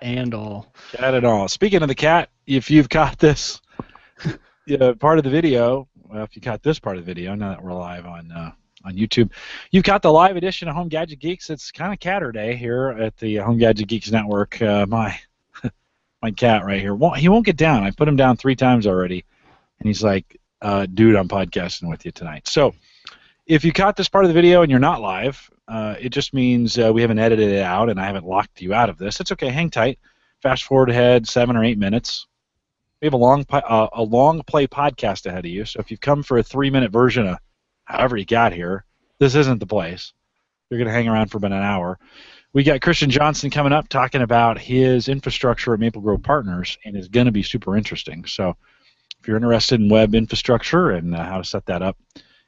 and all. Cat and all. Speaking of the cat, if you've got this part of the video, well, if you got this part of the video, now that we're live on YouTube, you've got the live edition of Home Gadget Geeks. It's kind of Catter Day here at the Home Gadget Geeks Network. My cat right here, he won't get down. I put him down 3 times already, and he's like, dude, I'm podcasting with you tonight. So if you caught this part of the video and you're not live, it just means we haven't edited it out and I haven't locked you out of this. It's okay. Hang tight. Fast forward ahead 7 or 8 minutes. We have a long play podcast ahead of you, so if you've come for a 3-minute version of however you got here, this isn't the place. You're going to hang around for about an hour. We got Christian Johnson coming up talking about his infrastructure at Maplegrove Partners, and it's going to be super interesting. So if you're interested in web infrastructure and how to set that up,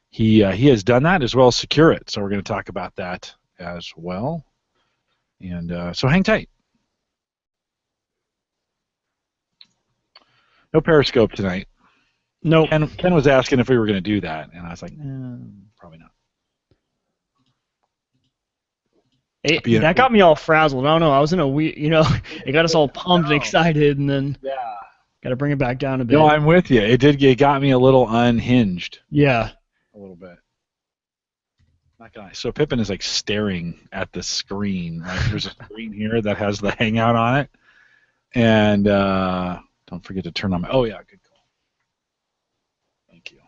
he has done that as well as secure it. So we're going to talk about that as well. And so hang tight. No Periscope tonight. No. Ken was asking if we were going to do that, and I was like, probably not. That got me all frazzled. I don't know. I was in a weird, it got us all pumped and excited, and then got to bring it back down a bit. No, I'm with you. It got me a little unhinged. Yeah. A little bit. Not gonna. So Pippin is like staring at the screen. Like there's a screen here that has the Hangout on it, and don't forget to turn on my. Oh yeah, good call. Thank you.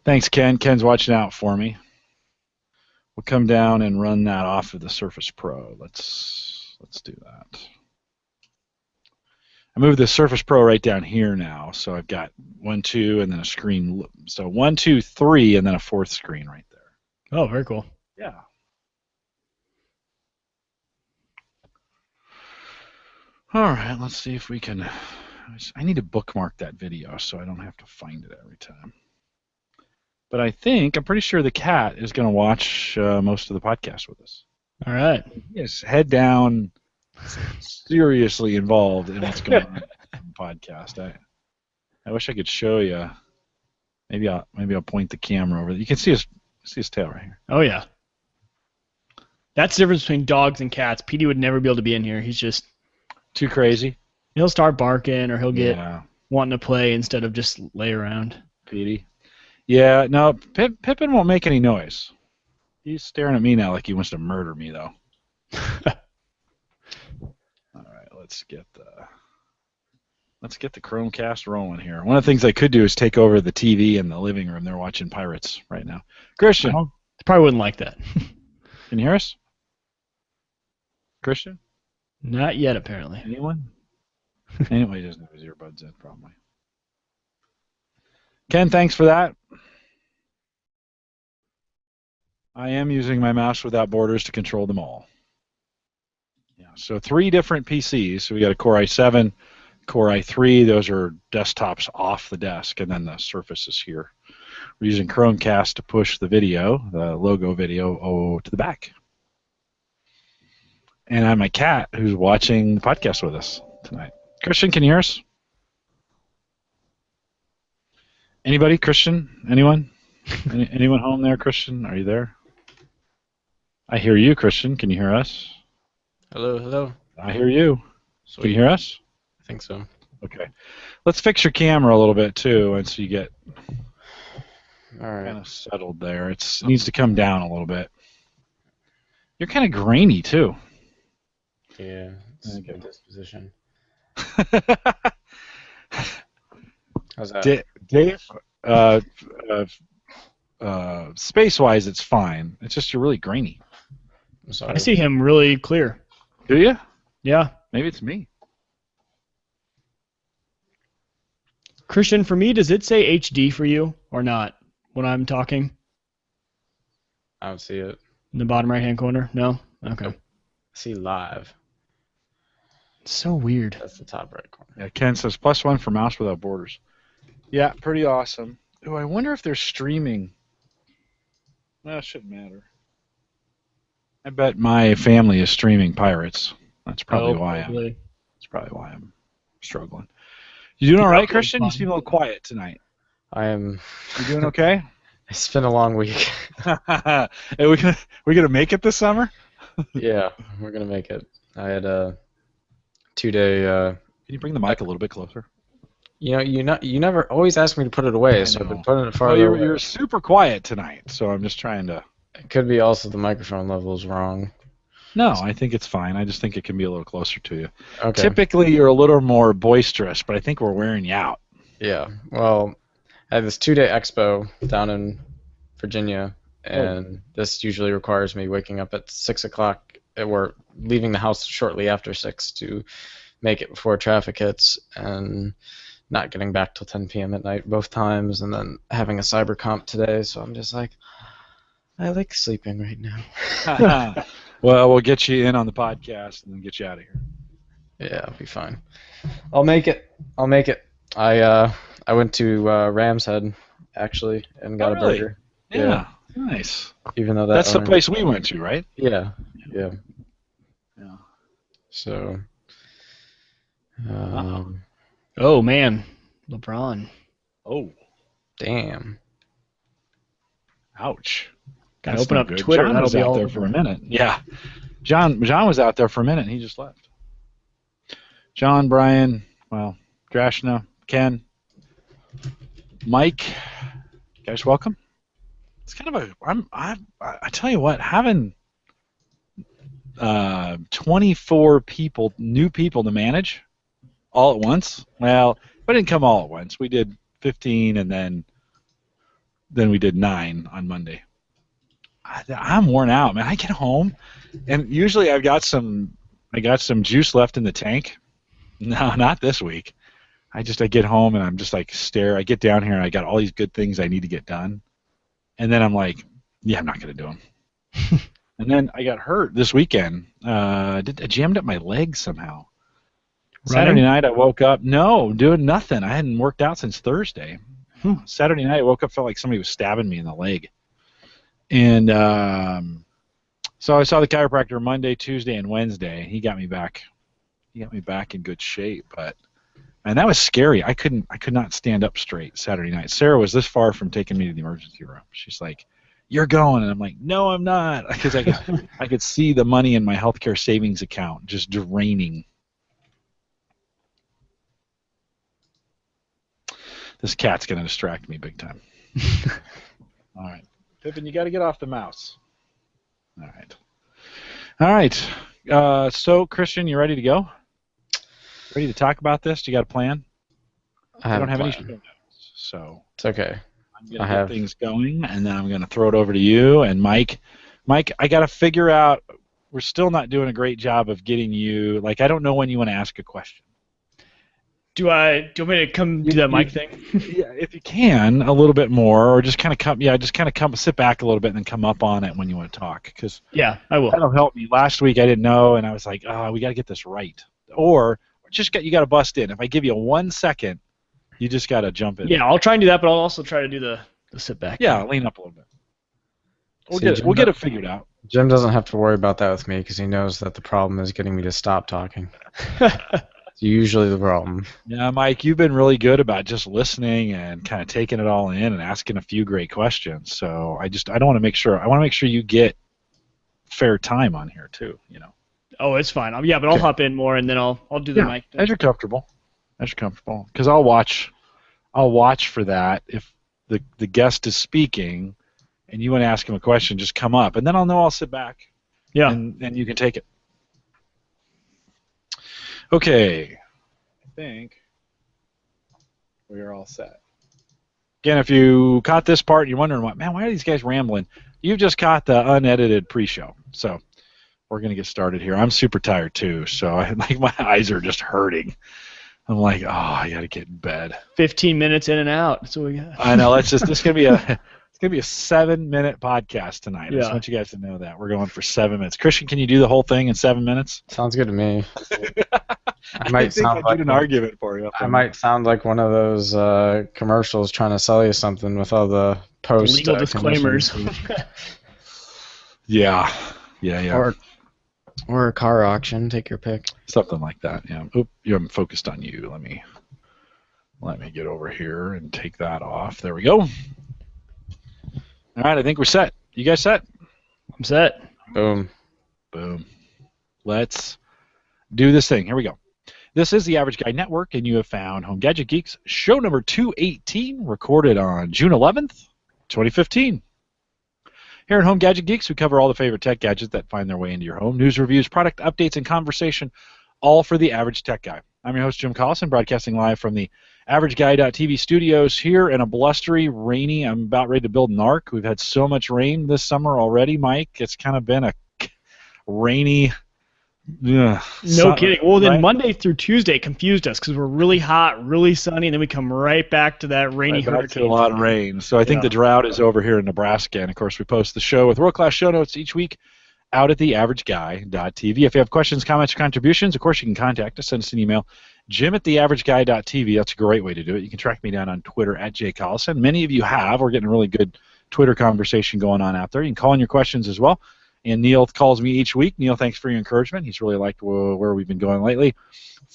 Thanks, Ken. Ken's watching out for me. We'll come down and run that off of the Surface Pro. Let's do that. I moved the Surface Pro right down here now, so I've got 1, 2, and then a screen. So 1, 2, 3, and then a 4th screen right there. Oh, very cool. Yeah. All right, let's see if we can. I need to bookmark that video so I don't have to find it every time. But I'm pretty sure the cat is going to watch most of the podcast with us. All right. Yes, head down, seriously involved in what's going on in the podcast. I wish I could show you. Maybe I'll point the camera over. You can see his tail right here. Oh yeah. That's the difference between dogs and cats. Petey would never be able to be in here. He's just too crazy. He'll start barking, or he'll get wanting to play instead of just lay around. Petey. Yeah, no, Pippin won't make any noise. He's staring at me now like he wants to murder me, though. All right, let's get the Chromecast rolling here. One of the things I could do is take over the TV in the living room. They're watching Pirates right now. Christian. I probably wouldn't like that. Can you hear us? Christian? Not yet, apparently. Anyone? Anyway, he doesn't have his earbuds in, probably. Ken, thanks for that. I am using my mouse without borders to control them all. Yeah, so 3 different PCs. So we got a Core i7, Core i3. Those are desktops off the desk, and then the Surface is here. We're using Chromecast to push the video, the logo video, to the back. And I have my cat who's watching the podcast with us tonight. Christian, can you hear us? Anybody? Christian? Anyone? Anyone home there, Christian? Are you there? I hear you, Christian. Can you hear us? Hello, hello. I hear you. Sweet. Can you hear us? I think so. Okay. Let's fix your camera a little bit, too, and so you get kind of settled there. It needs to come down a little bit. You're kind of grainy, too. Yeah, it's a good disposition. How's that? Dave, space-wise, it's fine. It's just you're really grainy. I'm sorry. I see him really clear. Do you? Yeah. Maybe it's me. Christian, for me, does it say HD for you or not when I'm talking? I don't see it. In the bottom right-hand corner? No? Okay. I see live. It's so weird. That's the top right corner. Yeah, Ken says +1 for mouse without borders. Yeah, pretty awesome. Oh, I wonder if they're streaming. Well, it shouldn't matter. I bet my family is streaming Pirates. That's probably why I'm struggling. You doing all right, Christian? You seem a little quiet tonight. I am. You doing okay? It's been a long week. Hey, we gonna make it this summer? Yeah, we're gonna make it. I had 2-day. Can you bring the mic a little bit closer? You never always ask me to put it away, so I've been putting it farther away. You're super quiet tonight, so I'm just trying to. It could be also the microphone level is wrong. No, I think it's fine. I just think it can be a little closer to you. Okay. Typically, you're a little more boisterous, but I think we're wearing you out. Yeah. Well, I have this 2-day expo down in Virginia, and this usually requires me waking up at 6 o'clock or leaving the house shortly after 6 to make it before traffic hits, and not getting back till 10 p.m. at night both times, and then having a cyber comp today, so I'm just like, I like sleeping right now. Well, we'll get you in on the podcast and then get you out of here. Yeah, I'll be fine. I'll make it. I went to Ram's Head, actually, and got a burger. Yeah, nice. Even though that's the place we went to, right? Yeah. So. Oh man, LeBron. Oh. Damn. Ouch. Gotta open up Twitter. John was out there for a minute. Yeah. John was out there for a minute and he just left. John, Brian, Drashna, Ken, Mike, you guys welcome. It's kind of I tell you what, having 24 new people to manage all at once. Well, we didn't come all at once. We did 15 and then we did 9 on Monday. I'm worn out, man. I get home and usually I got some juice left in the tank. No, not this week. I get home and I'm just like I get down here and I got all these good things I need to get done. And then I'm like, yeah, I'm not going to do them. And then I got hurt this weekend. I jammed up my leg somehow. Saturday night I woke up, doing nothing. I hadn't worked out since Thursday. Saturday night I woke up, felt like somebody was stabbing me in the leg. And so I saw the chiropractor Monday, Tuesday, and Wednesday. He got me back. He got me back in good shape, and that was scary. I could not stand up straight Saturday night. Sarah was this far from taking me to the emergency room. She's like, "You're going," and I'm like, "No, I'm not," because I could see the money in my healthcare savings account just draining. This cat's gonna distract me big time. All right, Pippin, you got to get off the mouse. All right. So Christian, you ready to go? Ready to talk about this? Do you got a plan? I don't have any plan. show notes, so It's okay. I'm going to get things going, and then I'm going to throw it over to you and Mike. Mike, I got to figure out. We're still not doing a great job of getting you. Like, I don't know when you want to ask a question. Do you want me to come do that mic thing? Yeah, if you can, a little bit more, or just kind of come, sit back a little bit, and then come up on it when you want to talk. Cause yeah, I will. That'll help me. Last week I didn't know, and I was like, we got to get this right. Or you got to bust in. If I give you 1 second, you just got to jump in. Yeah, I'll try and do that, but I'll also try to do the sit back. Yeah, lean up a little bit. We'll get it figured out. Jim doesn't have to worry about that with me because he knows that the problem is getting me to stop talking. It's usually the problem. Yeah, Mike, you've been really good about just listening and kind of taking it all in and asking a few great questions. So I want to make sure you get fair time on here too. Oh, it's fine. But I'll hop in more and then I'll do the mic. As you're comfortable. Because I'll watch for that. If the guest is speaking and you want to ask him a question, just come up, and then I'll know. I'll sit back. Yeah. And you can take it. Okay. I think we are all set. Again, if you caught this part and you're wondering, why are these guys rambling? You've just caught the unedited pre-show. So we're going to get started here. I'm super tired too, so my eyes are just hurting. I'm like, I got to get in bed. 15 minutes in and out. That's what we got. I know. This is going to be a 7-minute podcast tonight. I just want you guys to know that. We're going for 7 minutes. Christian, can you do the whole thing in 7 minutes? Sounds good to me. I might sound like an argument for you. I might sound like one of those commercials trying to sell you something with all the post legal disclaimers. Yeah. Or a car auction. Take your pick. Something like that. Yeah. Oop, I'm focused on you. Let me get over here and take that off. There we go. All right, I think we're set. You guys set? I'm set. Boom. Let's do this thing. Here we go. This is the Average Guy Network, and you have found Home Gadget Geeks, show number 218, recorded on June 11th, 2015. Here at Home Gadget Geeks, we cover all the favorite tech gadgets that find their way into your home, news, reviews, product updates, and conversation, all for the average tech guy. I'm your host, Jim Collison, broadcasting live from the AverageGuy.tv studios here in a blustery, rainy, I'm about ready to build an ark. We've had so much rain this summer already, Mike. It's kind of been a rainy... no kidding. Well, then right? Monday through Tuesday confused us because we're really hot, really sunny, and then we come right back to that rainy hurricane. Back to a lot of rain. So I think the drought is over here in Nebraska. And, of course, we post the show with world-class show notes each week out at theaverageguy.tv. If you have questions, comments, or contributions, of course, you can contact us. Send us an email, jim@theaverageguy.tv. That's a great way to do it. You can track me down on Twitter @jcollison. Many of you have. We're getting a really good Twitter conversation going on out there. You can call in your questions as well. And Neil calls me each week. Neil, thanks for your encouragement. He's really liked where we've been going lately.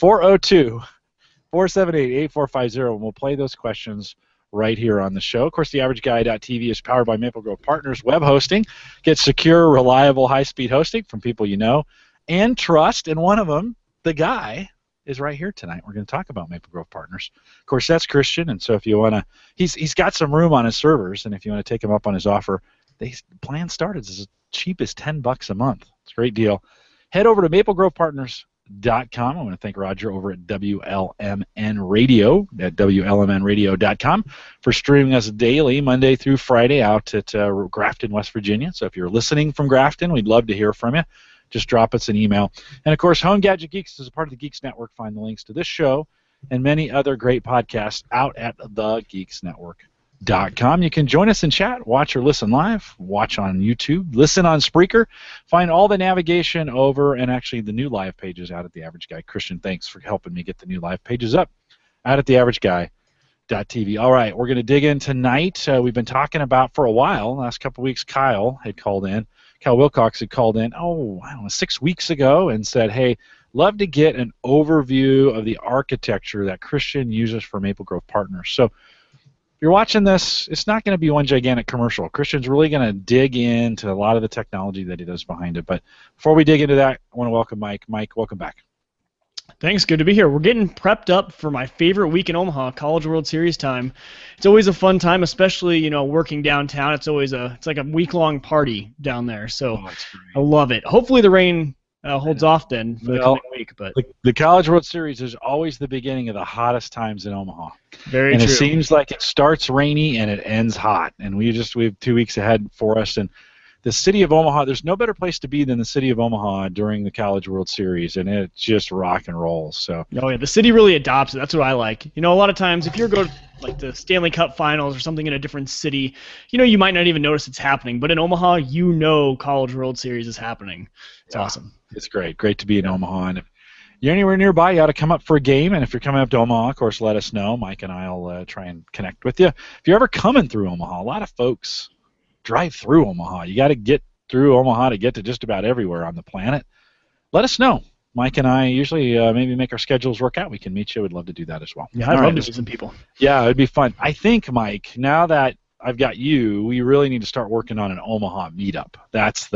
402-478-8450, and we'll play those questions right here on the show. Of course, theaverageguy.tv is powered by Maplegrove Partners Web Hosting. Get secure, reliable, high-speed hosting from people you know and trust. And one of them, the guy, is right here tonight. We're going to talk about Maplegrove Partners. Of course, that's Christian, and so if you want to, he's got some room on his servers, and if you want to take him up on his offer, the plan started as cheap as $10 a month. It's a great deal. Head over to maplegrovepartners.com. I want to thank Roger over at WLMN Radio at WLMNradio.com for streaming us daily, Monday through Friday, out at Grafton, West Virginia. So if you're listening from Grafton, we'd love to hear from you. Just drop us an email. And, of course, Home Gadget Geeks is a part of the Geeks Network. Find the links to this show and many other great podcasts out at thegeeksnetwork.com. You can join us in chat, watch or listen live, watch on YouTube, listen on Spreaker, find all the navigation over, and actually the new live pages out at The Average Guy. Christian, thanks for helping me get the new live pages up out at theaverageguy.tv. All right, we're going to dig in tonight. We've been talking about for a while, last couple of weeks, Kyle Wilcox had called in, 6 weeks ago and said, hey, love to get an overview of the architecture that Christian uses for Maplegrove Partners. So if you're watching this, it's not going to be one gigantic commercial. Christian's really going to dig into a lot of the technology that he does behind it. But before we dig into that, I want to welcome Mike. Mike, welcome back. Thanks. Good to be here. We're getting prepped up for my favorite week in Omaha, College World Series time. It's always a fun time, especially working downtown. It's like a week-long party down there. So I love it. Hopefully the rain holds off then for the coming week. But the College World Series is always the beginning of the hottest times in Omaha. Very true. And it seems like it starts rainy and it ends hot. And we have 2 weeks ahead for us. And the city of Omaha, there's no better place to be than the city of Omaha during the College World Series, and it just rock and rolls. So. Oh yeah, the city really adopts it. That's what I like. A lot of times if you go to like the Stanley Cup Finals or something in a different city, you might not even notice it's happening. But in Omaha, College World Series is happening. It's awesome. It's great. Great to be in Omaha. And if you're anywhere nearby, you ought to come up for a game. And if you're coming up to Omaha, of course, let us know. Mike and I will try and connect with you. If you're ever coming through Omaha, a lot of folks drive through Omaha. You got to get through Omaha to get to just about everywhere on the planet. Let us know. Mike and I usually maybe make our schedules work out. We can meet you. We'd love to do that as well. Yeah, I'd love to meet some people. Yeah, it'd be fun. I think, Mike, now that I've got you, we really need to start working on an Omaha meetup. That's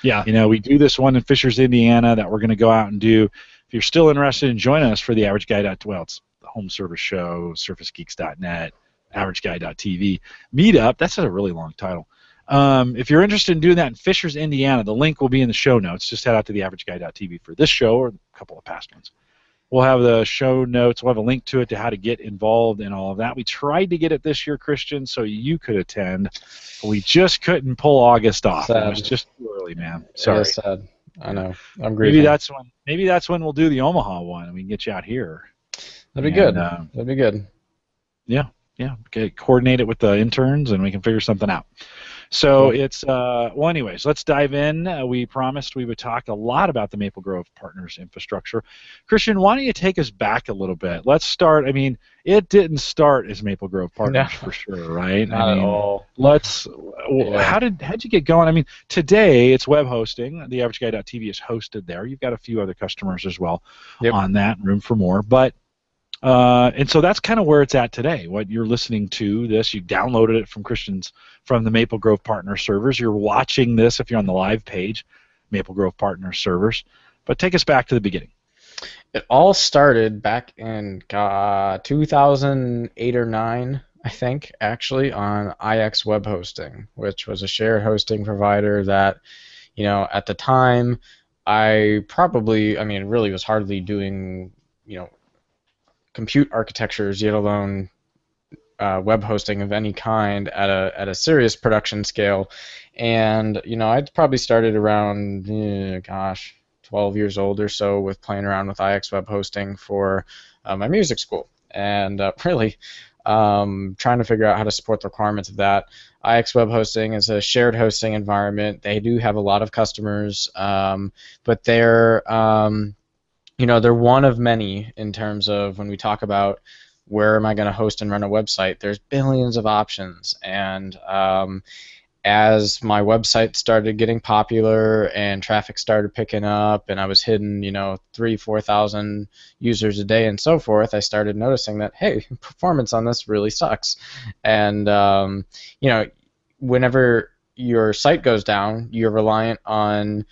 we do this one in Fishers, Indiana that we're going to go out and do. If you're still interested in joining us for the Average Guy, it's the Home Service Show, SurfaceGeeks.net, AverageGuy.tv meetup. That's a really long title. If you're interested in doing that in Fishers, Indiana, the link will be in the show notes. Just head out to theaverageguy.tv for this show or a couple of past ones. We'll have the show notes. We'll have a link to it to how to get involved in all of that. We tried to get it this year, Christian, so you could attend. But we just couldn't pull August off. Sad. It was just too early, man. Sorry. It is sad. I know. I'm grateful. Maybe that's when we'll do the Omaha one and we can get you out here. That'd be good. That'd be good. Yeah. Coordinate it with the interns and we can figure something out. So it's, anyways, let's dive in. We promised we would talk a lot about the Maplegrove Partners infrastructure. Christian, why don't you take us back a little bit? Let's start, it didn't start as Maplegrove Partners for sure, right? Not at all. How'd you get going? Today it's web hosting. TheAverageGuy.tv is hosted there. You've got a few other customers as well on that, room for more. But and so that's kind of where it's at today. What you're listening to this, you downloaded it from the Maplegrove Partner servers. You're watching this if you're on the live page, Maplegrove Partner servers. But take us back to the beginning. It all started back in 2008 or 9, I think, actually, on IX Web Hosting, which was a shared hosting provider that, at the time, I mean, really was hardly doing, compute architectures, yet alone web hosting of any kind at a serious production scale. And I'd probably started around 12 years old or so with playing around with IX web hosting for my music school, and really trying to figure out how to support the requirements of that. IX web hosting is a shared hosting environment. They do have a lot of customers, but they're one of many in terms of when we talk about where am I going to host and run a website. There's billions of options, and as my website started getting popular and traffic started picking up, and I was hitting 3,000-4,000 users a day and so forth, I started noticing that, hey, performance on this really sucks. And whenever your site goes down, you're reliant on,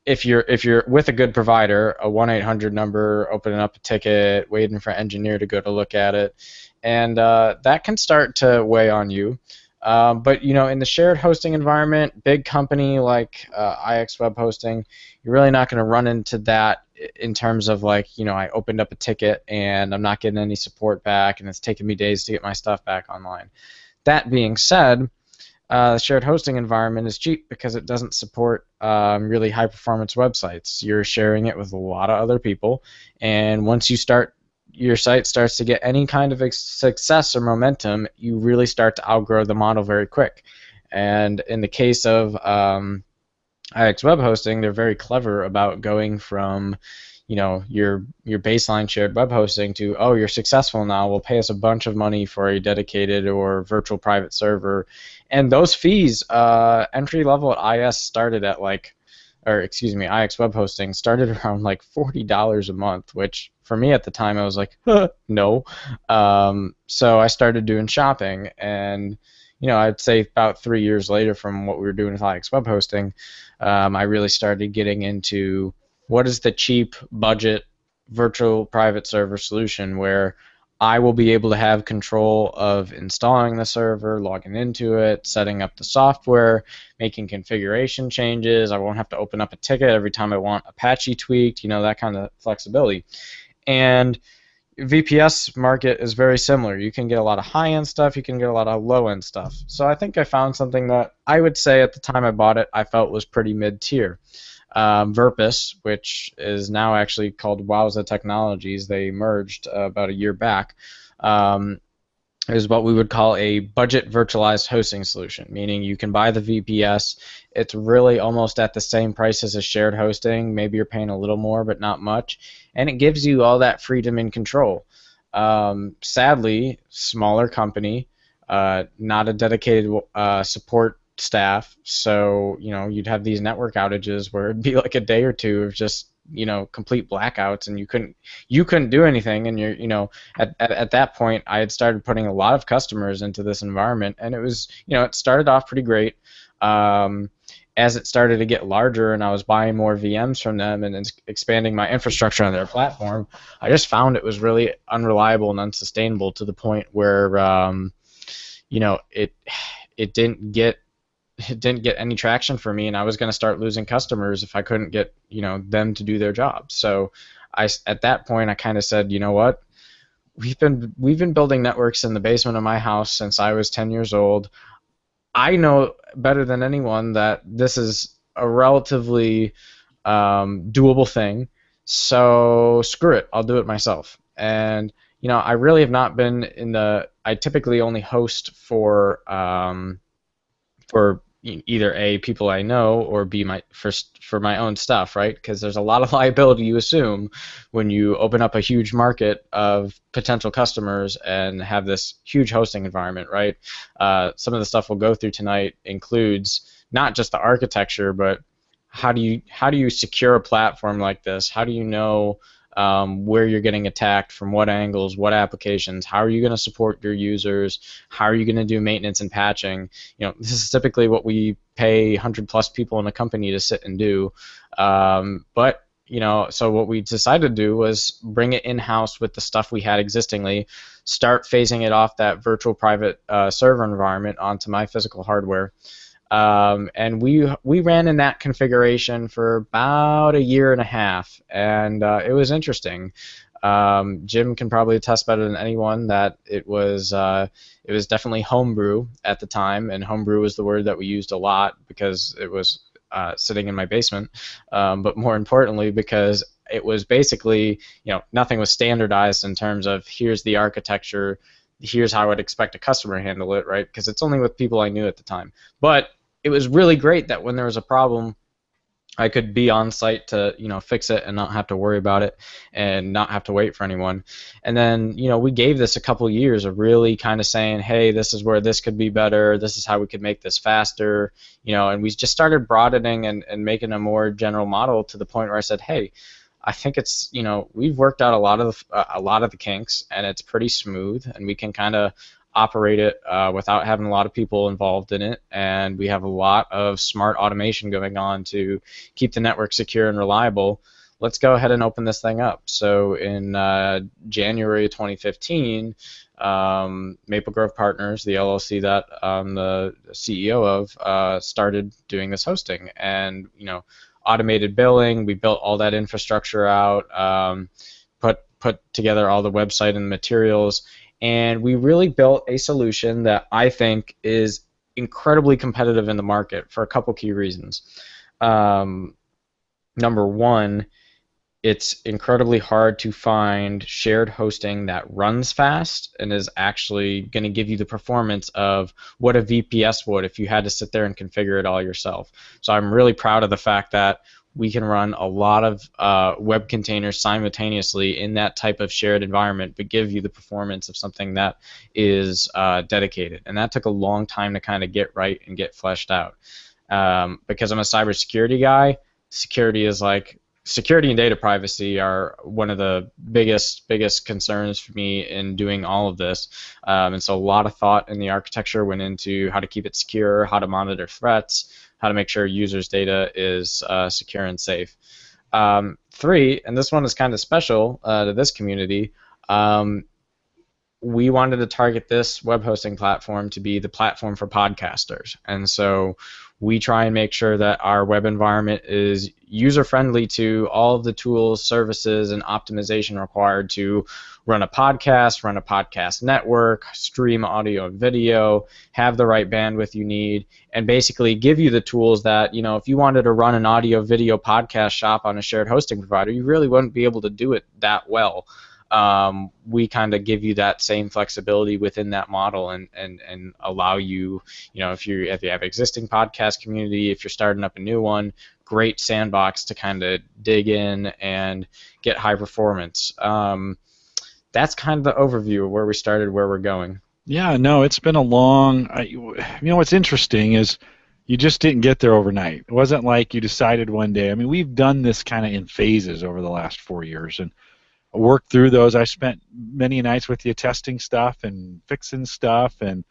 if you're with a good provider, a 1-800 number, opening up a ticket, waiting for an engineer to go to look at it, and that can start to weigh on you. But in the shared hosting environment, big company like IX Web Hosting, you're really not going to run into that in terms of I opened up a ticket and I'm not getting any support back, and it's taking me days to get my stuff back online. That being said, the shared hosting environment is cheap because it doesn't support really high-performance websites. You're sharing it with a lot of other people, and once your site starts to get any kind of success or momentum, you really start to outgrow the model very quick. And in the case of IX Web Hosting, they're very clever about going from your baseline shared web hosting to, oh, you're successful now, well, pay us a bunch of money for a dedicated or virtual private server. And those fees, entry level at IX started at IX Web Hosting started around $40 a month, which for me at the time I was like, no. So I started doing shopping, and I'd say about 3 years later from what we were doing with IX Web Hosting, I really started getting into what is the cheap budget virtual private server solution where I will be able to have control of installing the server, logging into it, setting up the software, making configuration changes. I won't have to open up a ticket every time I want Apache tweaked, that kind of flexibility. And VPS market is very similar. You can get a lot of high-end stuff, you can get a lot of low-end stuff. So I think I found something that I would say at the time I bought it, I felt was pretty mid-tier. Verpus, which is now actually called Wowza Technologies, they merged about a year back, is what we would call a budget virtualized hosting solution, meaning you can buy the VPS. It's really almost at the same price as a shared hosting. Maybe you're paying a little more, but not much, and it gives you all that freedom and control. Sadly, smaller company, not a dedicated support staff, so you'd have these network outages where it'd be like a day or two of just complete blackouts, and you couldn't do anything. And at that point I had started putting a lot of customers into this environment, and it was it started off pretty great. As it started to get larger and I was buying more VMs from them and expanding my infrastructure on their platform, I just found it was really unreliable and unsustainable to the point where it didn't get any traction for me, and I was going to start losing customers if I couldn't get them to do their job. So at that point I kind of said, you know what, we've been building networks in the basement of my house since I was 10 years old. I know better than anyone that this is a relatively doable thing, so screw it, I'll do it myself. And I really have not been I typically only host for either A, people I know, or B, for my own stuff, right? Because there's a lot of liability you assume when you open up a huge market of potential customers and have this huge hosting environment, right? Some of the stuff we'll go through tonight includes not just the architecture, but how do you secure a platform like this? How do you know where you're getting attacked, from what angles, what applications, how are you going to support your users, how are you going to do maintenance and patching? This is typically what we pay 100+ people in a company to sit and do, but so what we decided to do was bring it in-house with the stuff we had existingly, start phasing it off that virtual private server environment onto my physical hardware. And we ran in that configuration for about a year and a half, and it was interesting. Jim can probably attest better than anyone that it was definitely homebrew at the time, and homebrew was the word that we used a lot because it was sitting in my basement, but more importantly because it was basically, nothing was standardized in terms of here's the architecture, here's how I'd expect a customer to handle it, right? Because it's only with people I knew at the time. But it was really great that when there was a problem, I could be on site to, fix it and not have to worry about it and not have to wait for anyone. And then, we gave this a couple years of really kind of saying, hey, this is where this could be better. This is how we could make this faster, and we just started broadening and making a more general model to the point where I said, hey, I think it's, we've worked out a lot of the kinks, and it's pretty smooth, and we can kind of operate it without having a lot of people involved in it, and we have a lot of smart automation going on to keep the network secure and reliable. Let's go ahead and open this thing up. So in January 2015, Maplegrove Partners, the LLC that I'm the CEO of, started doing this hosting, and automated billing. We built all that infrastructure out, put together all the website and the materials. And we really built a solution that I think is incredibly competitive in the market for a couple key reasons. Number one, it's incredibly hard to find shared hosting that runs fast and is actually going to give you the performance of what a VPS would if you had to sit there and configure it all yourself. So I'm really proud of the fact that we can run a lot of web containers simultaneously in that type of shared environment, but give you the performance of something that is dedicated. And that took a long time to kind of get right and get fleshed out. Because I'm a cybersecurity guy, security and data privacy are one of the biggest concerns for me in doing all of this. And so a lot of thought in the architecture went into how to keep it secure, how to monitor threats, how to make sure users' data is secure and safe. 3, and this one is kind of special to this community, we wanted to target this web hosting platform to be the platform for podcasters. And so we try and make sure that our web environment is user-friendly to all of the tools, services, and optimization required to run a podcast network, stream audio and video, have the right bandwidth you need, and basically give you the tools that, if you wanted to run an audio-video podcast shop on a shared hosting provider, you really wouldn't be able to do it that well. We kind of give you that same flexibility within that model and allow you, if you have existing podcast community, if you're starting up a new one, great sandbox to kind of dig in and get high performance. That's kind of the overview of where we started, where we're going. Yeah, no, it's been a long. What's interesting is you just didn't get there overnight. It wasn't like you decided one day. I mean, we've done this kind of in phases over the last 4 years, and worked through those. I spent many nights with you testing stuff and fixing stuff, and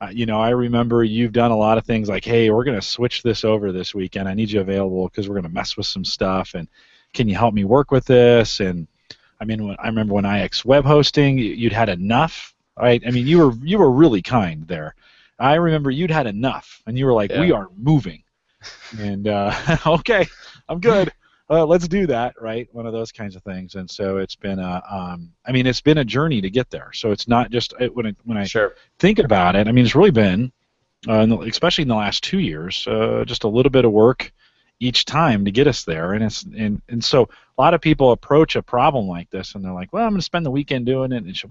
I remember you've done a lot of things like, hey, we're going to switch this over this weekend. I need you available because we're going to mess with some stuff, and can you help me work with this? And I remember when IX web hosting, you'd had enough, right? I mean, you were really kind there. I remember you'd had enough, and you were like, we are moving, and okay, I'm good. Let's do that, right? One of those kinds of things, and so it's been it's been a journey to get there. So it's not just when I think about it. I mean, it's really been, especially in the last 2 years, just a little bit of work each time to get us there. And so a lot of people approach a problem like this, and they're like, well, I'm going to spend the weekend doing it. And it's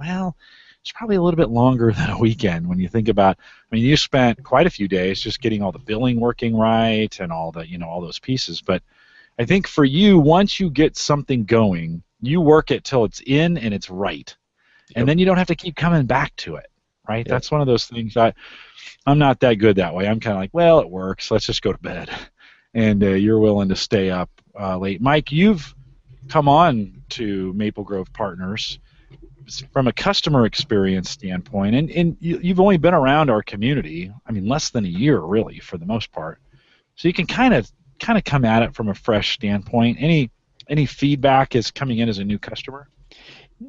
probably a little bit longer than a weekend when you think about. I mean, you spent quite a few days just getting all the billing working right and all the all those pieces, but I think for you, once you get something going, you work it till it's in and it's right. And then you don't have to keep coming back to it, right? Yep. That's one of those things I'm not that good that way. I'm kind of like, well, it works. Let's just go to bed. And you're willing to stay up late. Mike, you've come on to Maplegrove Partners from a customer experience standpoint, and you've only been around our community, less than a year, really, for the most part. So you can kind of come at it from a fresh standpoint. Any any feedback is coming in as a new customer?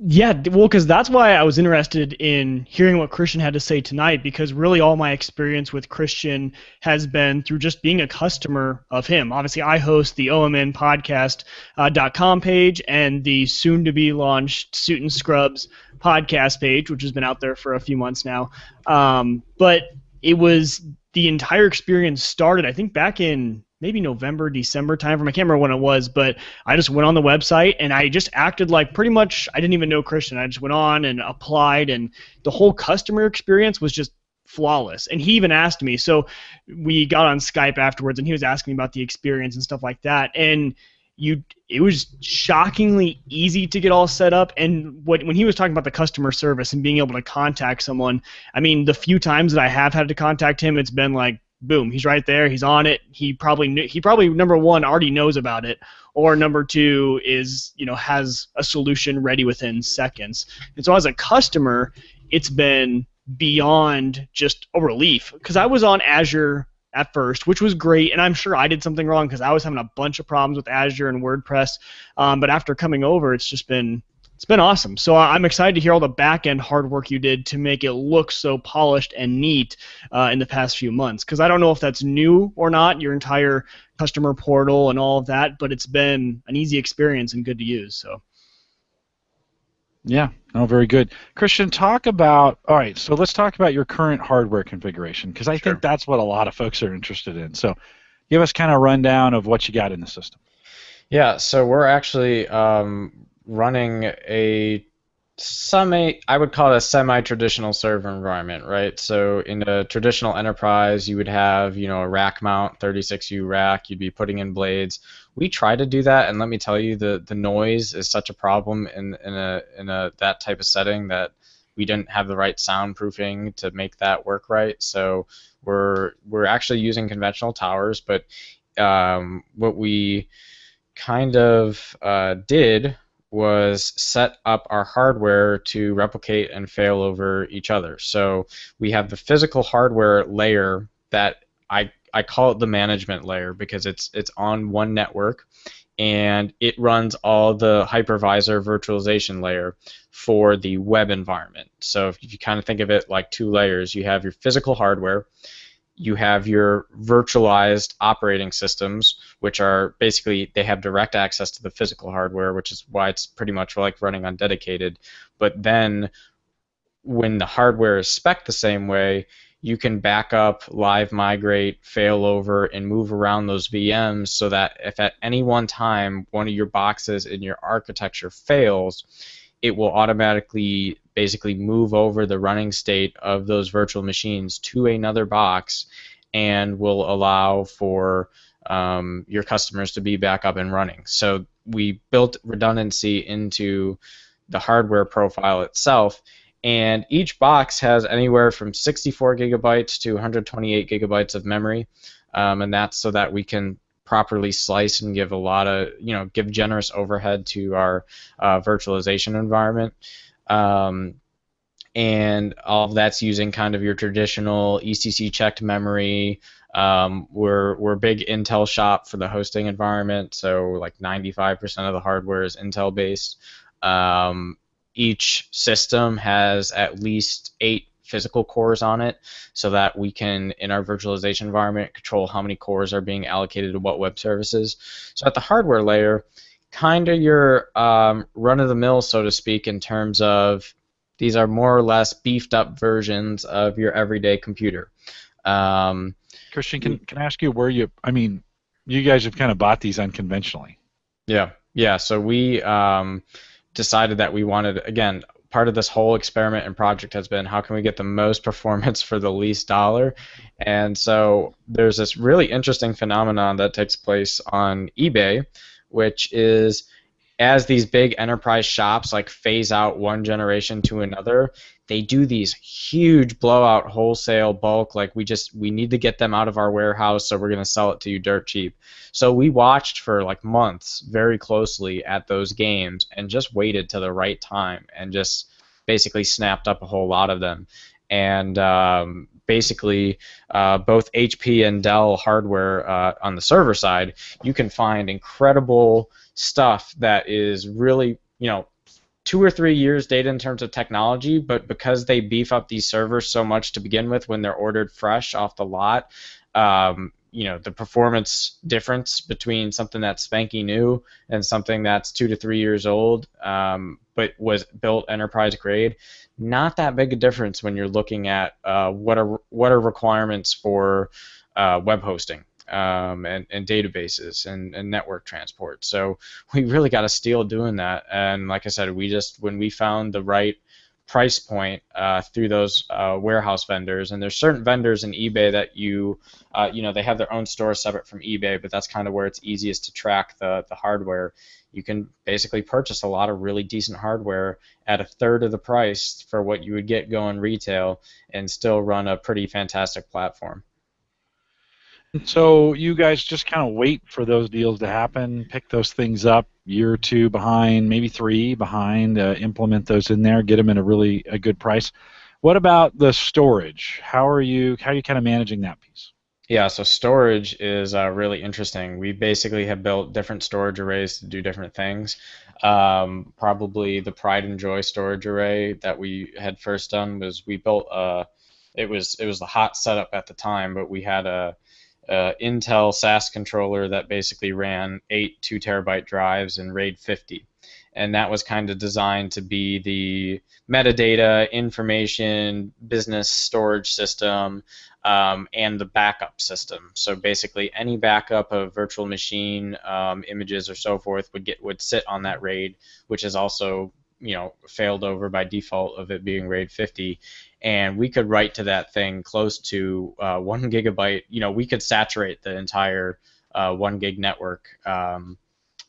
Yeah, well, because that's why I was interested in hearing what Christian had to say tonight, because really all my experience with Christian has been through just being a customer of him. Obviously, I host the OMN podcast.com page and the soon-to-be launched Suit and Scrubs podcast page, which has been out there for a few months now. But it was the entire experience started, I think, back in maybe November, December timeframe. I can't remember when it was, but I just went on the website and I just acted like pretty much I didn't even know Christian. I just went on and applied, and the whole customer experience was just flawless. And he even asked me, so we got on Skype afterwards, and he was asking me about the experience and stuff like that. And it was shockingly easy to get all set up. And when he was talking about the customer service and being able to contact someone, I mean, the few times that I have had to contact him, it's been like, boom, he's right there, he's on it. He probably number one already knows about it, or number two is, has a solution ready within seconds. And so as a customer, it's been beyond just a relief, because I was on Azure at first, which was great, and I'm sure I did something wrong because I was having a bunch of problems with Azure and WordPress. But after coming over, it's been awesome. So I'm excited to hear all the back-end hard work you did to make it look so polished and neat in the past few months. Because I don't know if that's new or not, your entire customer portal and all of that, but it's been an easy experience and good to use. So. Yeah, no, very good. Christian, all right, so let's talk about your current hardware configuration, because I think that's what a lot of folks are interested in. So give us kind of a rundown of what you got in the system. Yeah, so we're actually running I would call it a semi-traditional server environment, right? So in a traditional enterprise, you would have, a rack mount, 36U rack, you'd be putting in blades. We try to do that, and let me tell you, the noise is such a problem in that type of setting that we didn't have the right soundproofing to make that work right. So we're actually using conventional towers, but what we kind of did was set up our hardware to replicate and fail over each other. So we have the physical hardware layer that I call it the management layer, because it's on one network, and it runs all the hypervisor virtualization layer for the web environment. So if you kind of think of it like two layers, you have your physical hardware, you have your virtualized operating systems, which are basically, they have direct access to the physical hardware, which is why it's pretty much like running on dedicated. But then when the hardware is spec'd the same way, you can back up, live migrate, fail over, and move around those VMs so that if at any one time one of your boxes in your architecture fails, it will automatically basically move over the running state of those virtual machines to another box, and will allow for your customers to be back up and running. So we built redundancy into the hardware profile itself, and each box has anywhere from 64 gigabytes to 128 gigabytes of memory, and that's so that we can properly slice and give a lot of, give generous overhead to our virtualization environment. And all of that's using kind of your traditional ECC checked memory. We're a big Intel shop for the hosting environment, so like 95% of the hardware is Intel based. Each system has at least 8 physical cores on it, so that we can, in our virtualization environment, control how many cores are being allocated to what web services. So at the hardware layer, kind of your run-of-the-mill, so to speak, in terms of these are more or less beefed up versions of your everyday computer. Christian, can I ask you where you guys have kind of bought these unconventionally. Yeah. So we decided that we wanted, again, part of this whole experiment and project has been how can we get the most performance for the least dollar. And so there's this really interesting phenomenon that takes place on eBay, which is as these big enterprise shops like phase out one generation to another, they do these huge blowout wholesale bulk, like we need to get them out of our warehouse, so we're going to sell it to you dirt cheap. So we watched for like months very closely at those games and just waited to the right time and just basically snapped up a whole lot of them. And basically both HP and Dell hardware on the server side, you can find incredible stuff that is really, 2 or 3 years dated in terms of technology, but because they beef up these servers so much to begin with when they're ordered fresh off the lot, the performance difference between something that's spanky new and something that's 2 to 3 years old, but was built enterprise grade, not that big a difference when you're looking at what are requirements for web hosting. And databases and network transport. So we really got a steal doing that. And like I said, when we found the right price point through those warehouse vendors, and there's certain vendors in eBay that they have their own store separate from eBay, but that's kind of where it's easiest to track the hardware. You can basically purchase a lot of really decent hardware at a third of the price for what you would get going retail and still run a pretty fantastic platform. So you guys just kind of wait for those deals to happen, pick those things up year or two behind, maybe 3 behind, implement those in there, get them at a good price. What about the storage? How are you kind of managing that piece? Yeah, so storage is really interesting. We basically have built different storage arrays to do different things. Probably the pride and joy storage array that we had first done was we built it was the hot setup at the time, but we had a Intel SAS controller that basically ran 8 2 terabyte drives in RAID 50. And that was kind of designed to be the metadata, information, business storage system, and the backup system. So basically any backup of virtual machine images or so forth would sit on that RAID, which is also failed over by default of it being RAID 50. And we could write to that thing close to 1 gigabyte. We could saturate the entire 1 gig network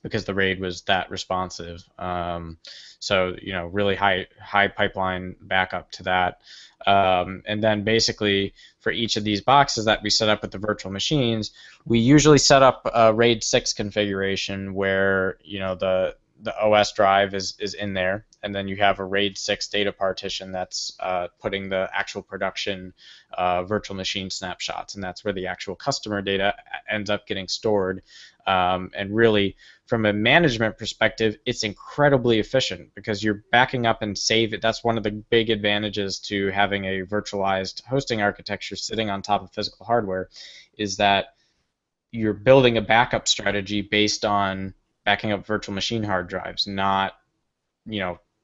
because the RAID was that responsive. So really high pipeline backup to that. And then basically for each of these boxes that we set up with the virtual machines, we usually set up a RAID 6 configuration where the OS drive is in there, and then you have a RAID 6 data partition that's putting the actual production virtual machine snapshots, and that's where the actual customer data ends up getting stored. And really, from a management perspective, it's incredibly efficient because you're backing up and save it. That's one of the big advantages to having a virtualized hosting architecture sitting on top of physical hardware, is that you're building a backup strategy based on backing up virtual machine hard drives, not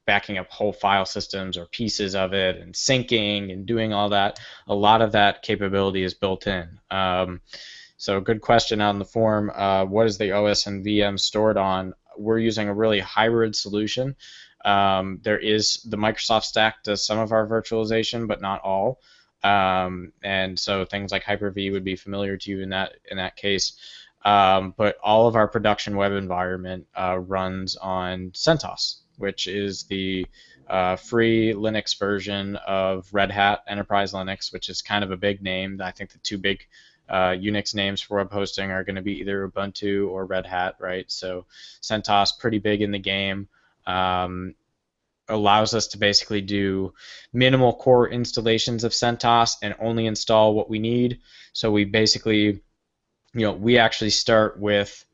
backing up whole file systems or pieces of it and syncing and doing all that. A lot of that capability is built in. So good question on the forum. What is the OS and VM stored on? We're using a really hybrid solution. There is the Microsoft stack does some of our virtualization, but not all. And so things like Hyper-V would be familiar to you in that case. But all of our production web environment runs on CentOS, which is the free Linux version of Red Hat Enterprise Linux, which is kind of a big name. I think the two big Unix names for web hosting are going to be either Ubuntu or Red Hat, right? So CentOS, pretty big in the game. Allows us to basically do minimal core installations of CentOS and only install what we need. So we basically we actually start with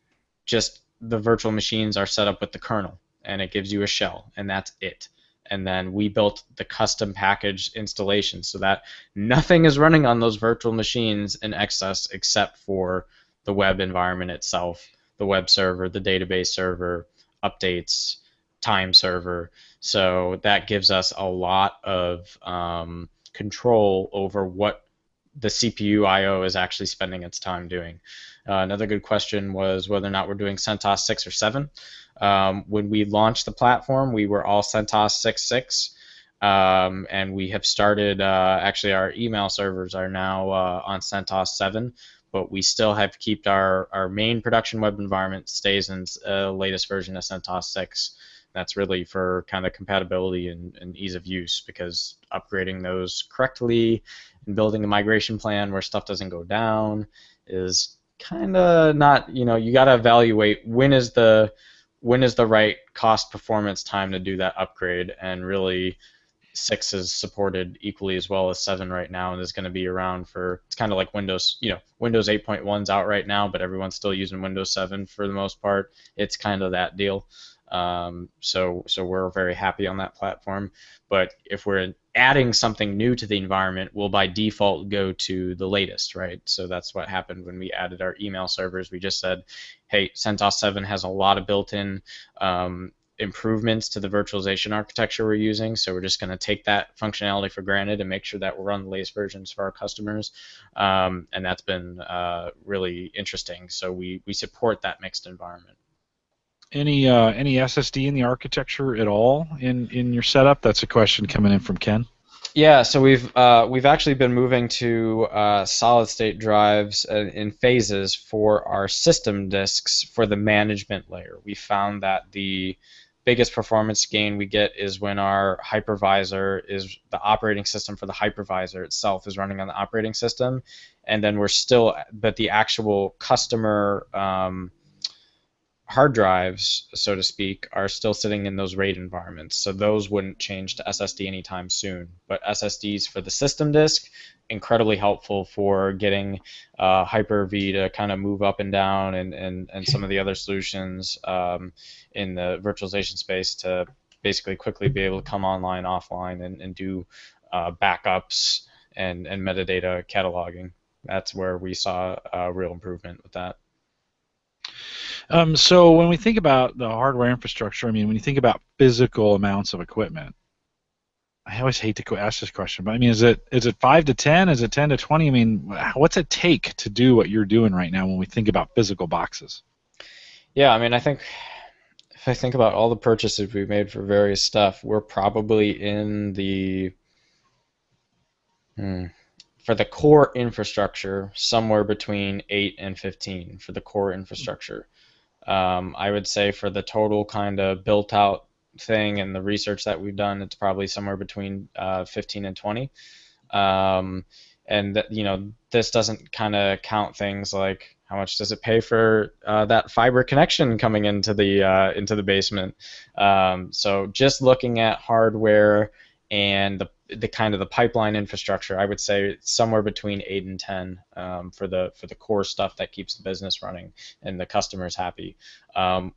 just the virtual machines are set up with the kernel, and it gives you a shell, and that's it. And then we built the custom package installation so that nothing is running on those virtual machines in excess except for the web environment itself, the web server, the database server, updates, time server. So that gives us a lot of control over what the CPU I/O is actually spending its time doing. Another good question was whether or not we're doing CentOS 6 or 7. When we launched the platform, we were all CentOS 6.6, and we have started, actually our email servers are now on CentOS 7, but we still have to keep our main production web environment stays in the latest version of CentOS 6. That's really for kind of compatibility and ease of use, because upgrading those correctly and building a migration plan where stuff doesn't go down is kind of not, you got to evaluate when is the right cost performance time to do that upgrade, and really 6 is supported equally as well as 7 right now, and is going to be around for, it's kind of like Windows, Windows 8.1's out right now, but everyone's still using Windows 7 for the most part. It's kind of that deal. So we're very happy on that platform. But if we're adding something new to the environment, we'll by default go to the latest, right? So that's what happened when we added our email servers. We just said, hey, CentOS 7 has a lot of built-in improvements to the virtualization architecture we're using, so we're just going to take that functionality for granted and make sure that we're on the latest versions for our customers, and that's been really interesting. So we support that mixed environment. Any SSD in the architecture at all in your setup? That's a question coming in from Ken. Yeah, so we've actually been moving to solid state drives in phases for our system disks for the management layer. We found that the biggest performance gain we get is when our hypervisor is the operating system for the hypervisor itself is running on the operating system, and then but the actual customer hard drives, so to speak, are still sitting in those RAID environments. So those wouldn't change to SSD anytime soon. But SSDs for the system disk, incredibly helpful for getting Hyper-V to kind of move up and down, and some of the other solutions in the virtualization space to basically quickly be able to come online, offline, and do backups and metadata cataloging. That's where we saw a real improvement with that. So when we think about the hardware infrastructure, I mean, when you think about physical amounts of equipment, I always hate to ask this question, but I mean, is it 5 to 10? Is it 10 to 20? I mean, what's it take to do what you're doing right now when we think about physical boxes? Yeah, I mean, I think if I think about all the purchases we've made for various stuff, we're probably in the for the core infrastructure somewhere between 8 and 15 for the core infrastructure. I would say for the total kind of built out thing and the research that we've done, it's probably somewhere between 15 and 20. And that, this doesn't kind of count things like how much does it pay for that fiber connection coming into the basement. So just looking at hardware and the kind of the pipeline infrastructure, I would say it's somewhere between 8 and 10 for the core stuff that keeps the business running and the customers happy.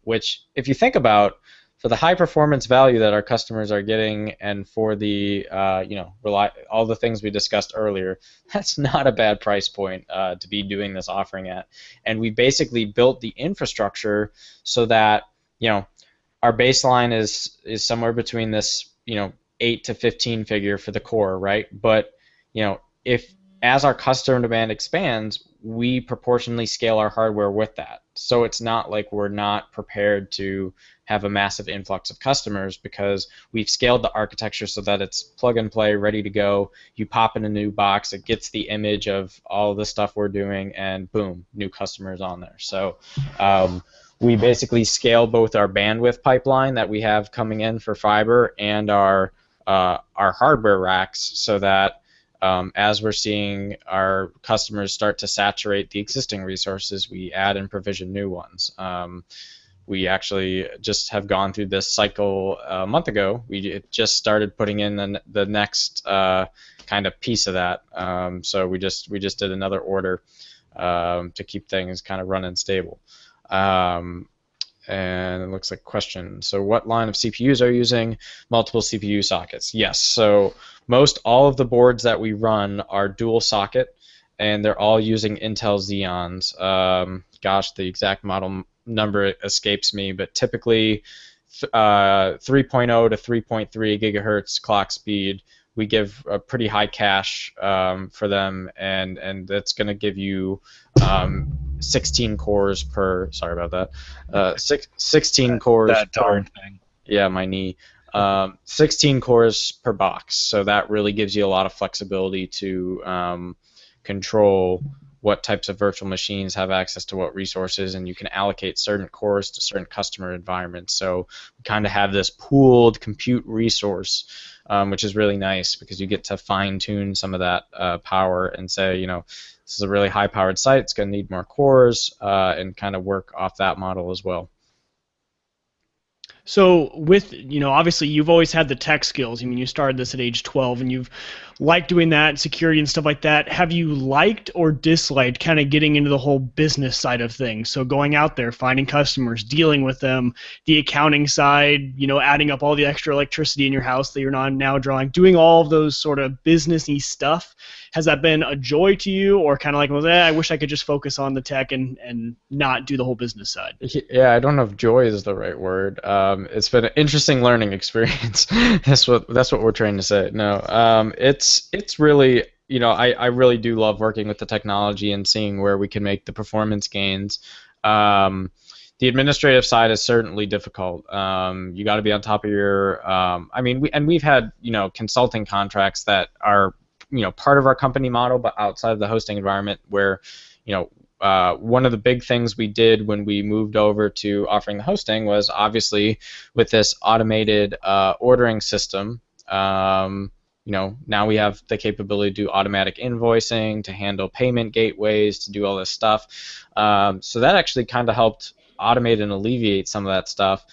Which, if you think about, for the high performance value that our customers are getting, and for the all the things we discussed earlier, that's not a bad price point to be doing this offering at. And we basically built the infrastructure so that our baseline is somewhere between this 8 to 15 figure for the core, right? But if as our customer demand expands, we proportionally scale our hardware with that. So it's not like we're not prepared to have a massive influx of customers, because we've scaled the architecture so that it's plug and play, ready to go. You pop in a new box, it gets the image of all the stuff we're doing, and boom, new customers on there. So we basically scale both our bandwidth pipeline that we have coming in for fiber and our hardware racks, so that as we're seeing our customers start to saturate the existing resources, we add and provision new ones. We actually just have gone through this cycle a month ago. We just started putting in the next kind of piece of that. So we just did another order to keep things kind of running stable. And it looks like a question. So what line of CPUs are you using? Multiple CPU sockets. Yes. So most all of the boards that we run are dual socket, and they're all using Intel Xeons. Gosh, the exact model number escapes me, but typically 3.0 to 3.3 gigahertz clock speed. We give a pretty high cache for them, and that's going to give you 16 cores per. Sorry about that. 16 cores. That darn thing. Yeah, my knee. 16 cores per box, so that really gives you a lot of flexibility to control what types of virtual machines have access to what resources, and you can allocate certain cores to certain customer environments. So we kind of have this pooled compute resource, which is really nice, because you get to fine-tune some of that power and say, this is a really high-powered site, it's going to need more cores, and kind of work off that model as well. So with, obviously you've always had the tech skills. I mean, you started this at age 12 and you've liked doing that, security and stuff like that. Have you liked or disliked kind of getting into the whole business side of things? So going out there, finding customers, dealing with them, the accounting side, adding up all the extra electricity in your house that you're not now drawing, doing all of those sort of businessy stuff. Has that been a joy to you, or kind of like, well, I wish I could just focus on the tech and not do the whole business side? Yeah, I don't know if joy is the right word. It's been an interesting learning experience. That's what we're trying to say. No, it's really, I really do love working with the technology and seeing where we can make the performance gains. The administrative side is certainly difficult. You got to be on top of your. We've had consulting contracts that are part of our company model, but outside of the hosting environment where one of the big things we did when we moved over to offering the hosting was obviously with this automated ordering system. Now we have the capability to do automatic invoicing, to handle payment gateways, to do all this stuff. So that actually kind of helped automate and alleviate some of that stuff.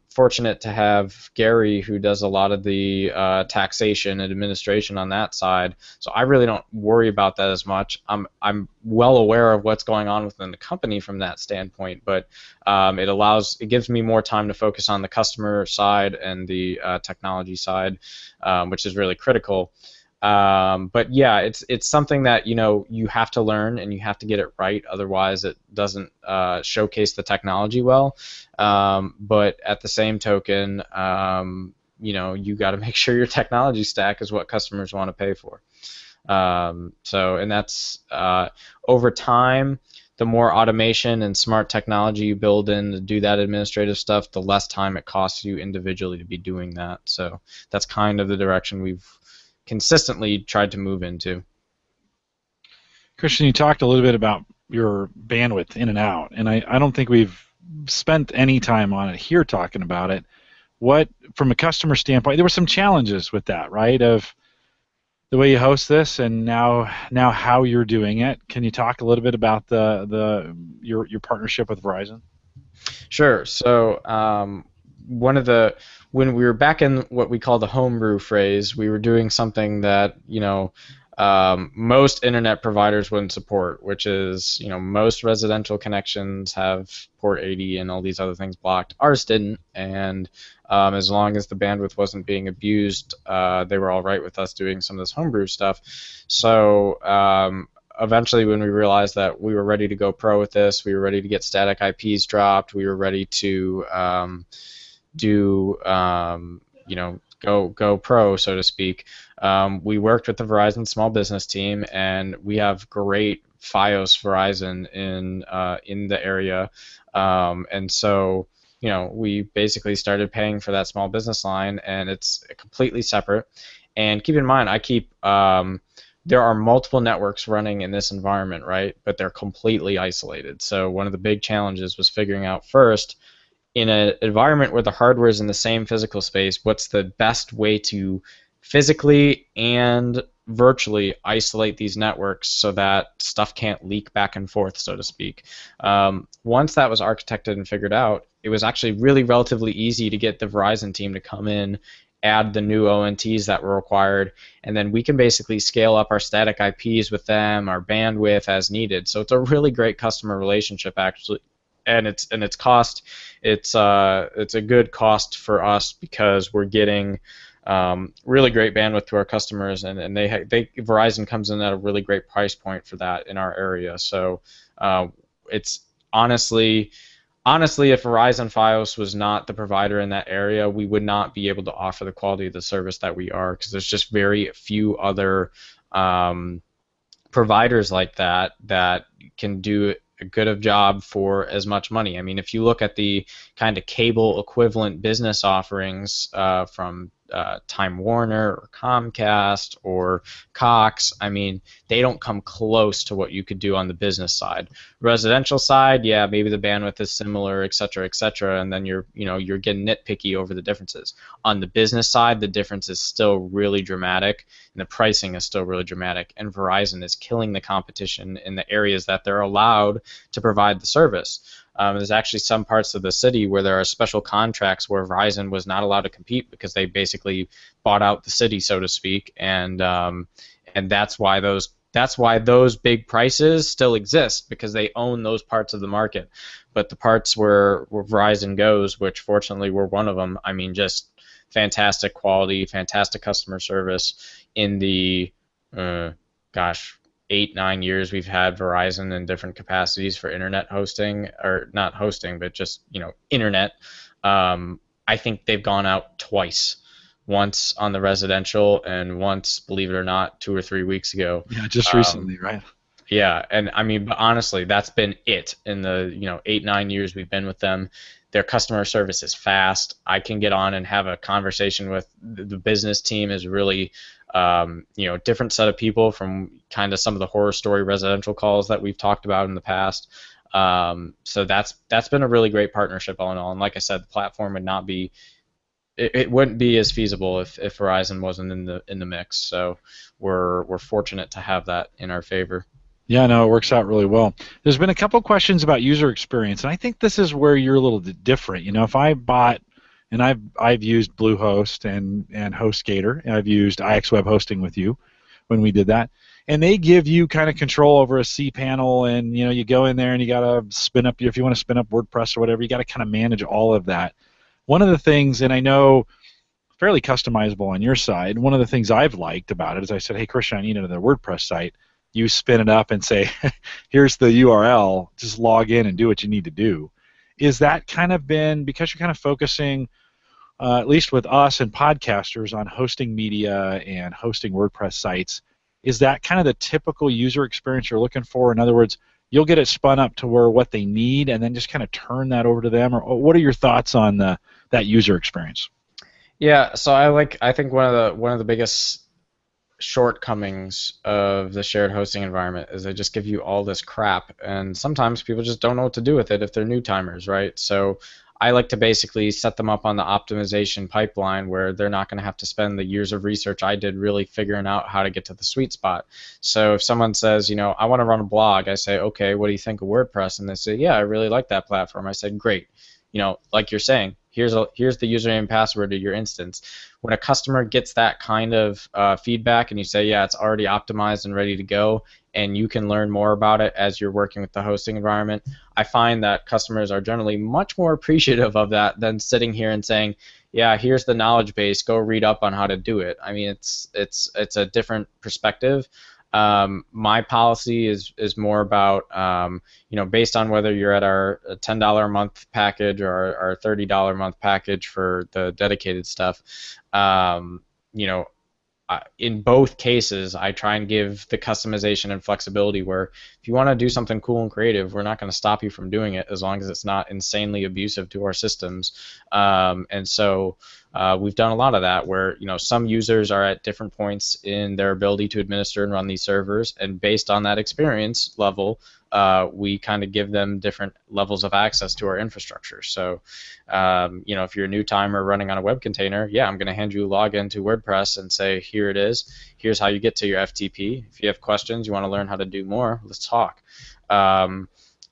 Fortunate to have Gary, who does a lot of the taxation and administration on that side, so I really don't worry about that as much. I'm well aware of what's going on within the company from that standpoint, but it gives me more time to focus on the customer side and the technology side, which is really critical. But yeah, it's something that you have to learn and you have to get it right, otherwise it doesn't showcase the technology well. But at the same token, you got to make sure your technology stack is what customers want to pay for. And that's over time. The more automation and smart technology you build in to do that administrative stuff, the less time it costs you individually to be doing that. So that's kind of the direction we've consistently tried to move into. Christian, you talked a little bit about your bandwidth in and out, and I don't think we've spent any time on it here talking about it. What, from a customer standpoint, there were some challenges with that, right? Of the way you host this, and now how you're doing it. Can you talk a little bit about your partnership with Verizon? Sure. So when we were back in what we call the homebrew phase, we were doing something that most internet providers wouldn't support, which is most residential connections have port 80 and all these other things blocked. Ours didn't, and as long as the bandwidth wasn't being abused, they were all right with us doing some of this homebrew stuff. So eventually, when we realized that we were ready to go pro with this, we were ready to get static IPs dropped, we were ready to go pro, so to speak. We worked with the Verizon small business team, and we have great FiOS Verizon in the area, and so we basically started paying for that small business line, and it's completely separate. And keep in mind, there are multiple networks running in this environment, right? But they're completely isolated. So one of the big challenges was figuring out first, in an environment where the hardware is in the same physical space, what's the best way to physically and virtually isolate these networks so that stuff can't leak back and forth, so to speak. Once that was architected and figured out, it was actually really relatively easy to get the Verizon team to come in, add the new ONTs that were required, and then we can basically scale up our static IPs with them, our bandwidth as needed. So it's a really great customer relationship, actually. And it's cost. It's a good cost for us because we're getting really great bandwidth to our customers, and Verizon comes in at a really great price point for that in our area. So it's honestly, if Verizon FiOS was not the provider in that area, we would not be able to offer the quality of the service that we are, because there's just very few other providers like that can do a good of job for as much money. I mean, if you look at the kind of cable equivalent business offerings from Time Warner or Comcast or Cox, I mean, they don't come close to what you could do on the business side. Residential side, yeah, maybe the bandwidth is similar, et cetera, and then you're getting nitpicky over the differences. On the business side, the difference is still really dramatic, and the pricing is still really dramatic, and Verizon is killing the competition in the areas that they're allowed to provide the service. There's actually some parts of the city where there are special contracts where Verizon was not allowed to compete because they basically bought out the city, so to speak, and that's why those big prices still exist, because they own those parts of the market. But the parts where Verizon goes, which fortunately we're one of them, I mean, just fantastic quality, fantastic customer service. In the gosh, 8-9 years we've had Verizon in different capacities for internet hosting, or not hosting, but just internet. I think they've gone out twice. Once on the residential, and once, believe it or not, 2 or 3 weeks ago. Yeah, just Um, recently, right? yeah, and I mean, but honestly, that's been it in the 8-9 years we've been with them. Their customer service is fast. I can get on and have a conversation with the business team. Is really different set of people from kind of some of the horror story residential calls that we've talked about in the past. So that's been a really great partnership all in all. And like I said, the platform would not be it wouldn't be as feasible if Verizon wasn't in the mix. So we're fortunate to have that in our favor. Yeah, no, it works out really well. There's been a couple questions about user experience, and I think this is where you're a little different. If I bought, and I've used Bluehost and HostGator, and I've used IXWeb hosting with you when we did that, and they give you kind of control over a cPanel, and you go in there and you got to spin up, if you want to spin up WordPress or whatever, you got to kind of manage all of that. One of the things, and I know fairly customizable on your side, one of the things I've liked about it is I said, hey, Christian, I need another WordPress site. You spin it up and say, here's the URL, just log in and do what you need to do. Is that kind of been, because you're kind of focusing, at least with us and podcasters, on hosting media and hosting WordPress sites, is that kind of the typical user experience you're looking for? In other words, you'll get it spun up to where what they need and then just kind of turn that over to them? Or what are your thoughts on that user experience? Yeah, so I think one of the biggest shortcomings of the shared hosting environment is they just give you all this crap, and sometimes people just don't know what to do with it if they're new timers, right? So I like to basically set them up on the optimization pipeline where they're not going to have to spend the years of research I did really figuring out how to get to the sweet spot. So if someone says, I want to run a blog, I say, okay, what do you think of WordPress? And they say, yeah, I really like that platform. I said, great. Like you're saying, here's the username and password to your instance. When a customer gets that kind of feedback and you say, yeah, it's already optimized and ready to go, and you can learn more about it as you're working with the hosting environment, I find that customers are generally much more appreciative of that than sitting here and saying, yeah, here's the knowledge base, go read up on how to do it. I mean, it's a different perspective. My policy is more about based on whether you're at our $10 a month package or our $30 a month package for the dedicated stuff. In both cases, I try and give the customization and flexibility where if you want to do something cool and creative, we're not going to stop you from doing it as long as it's not insanely abusive to our systems. And so we've done a lot of that where some users are at different points in their ability to administer and run these servers, and based on that experience level, we kind of give them different levels of access to our infrastructure. So, if you're a new timer running on a web container, yeah, I'm going to hand you a login to WordPress and say, here it is. Here's how you get to your FTP. If you have questions, you want to learn how to do more, let's talk.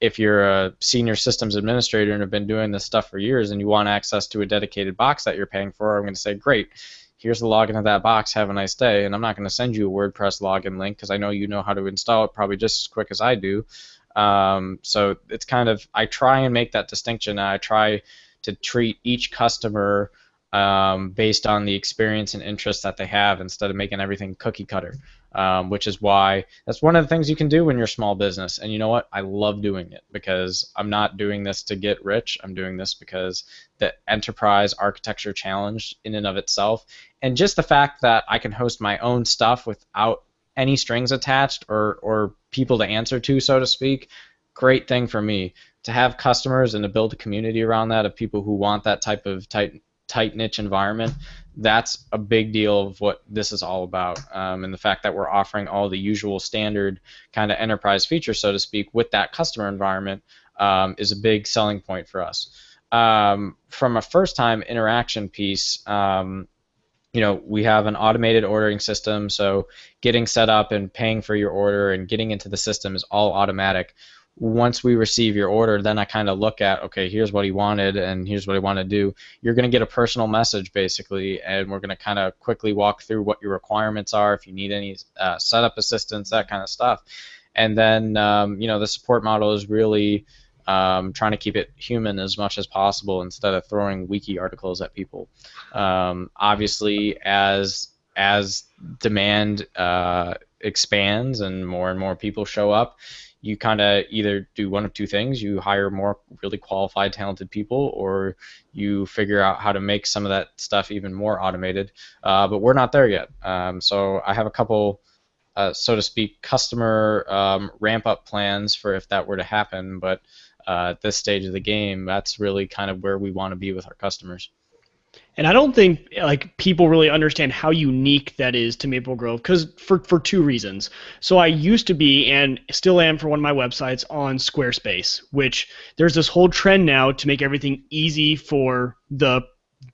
If you're a senior systems administrator and have been doing this stuff for years and you want access to a dedicated box that you're paying for, I'm going to say, great. Here's the login of that box, have a nice day, and I'm not going to send you a WordPress login link because I know you know how to install it probably just as quick as I do. So it's kind of, I try and make that distinction. I try to treat each customer based on the experience and interest that they have instead of making everything cookie cutter, which is why that's one of the things you can do when you're a small business. And you know what? I love doing it because I'm not doing this to get rich. I'm doing this because the enterprise architecture challenge in and of itself, and just the fact that I can host my own stuff without any strings attached or people to answer to, so to speak, great thing for me. To have customers and to build a community around that of people who want that type of tight niche environment, that's a big deal of what this is all about. And the fact that we're offering all the usual standard kind of enterprise features, so to speak, with that customer environment is a big selling point for us. From a first-time interaction piece, we have an automated ordering system, so getting set up and paying for your order and getting into the system is all automatic. once we receive your order, then I kind of look at, okay, here's what he wanted and here's what I want to do. You're going to get a personal message basically, and we're going to kind of quickly walk through what your requirements are, if you need any setup assistance, that kind of stuff. And then the support model is really trying to keep it human as much as possible instead of throwing wiki articles at people. Obviously, as demand expands and more people show up, you kind of either do one of two things: you hire more really qualified, talented people, or you figure out how to make some of that stuff even more automated. But we're not there yet. So I have a couple, so to speak, customer ramp-up plans for if that were to happen. But at this stage of the game, that's really kind of where we want to be with our customers. And I don't think like people really understand how unique that is to Maplegrove, because for two reasons. So I used to be, and still am for one of my websites, on Squarespace, which there's this whole trend now to make everything easy for the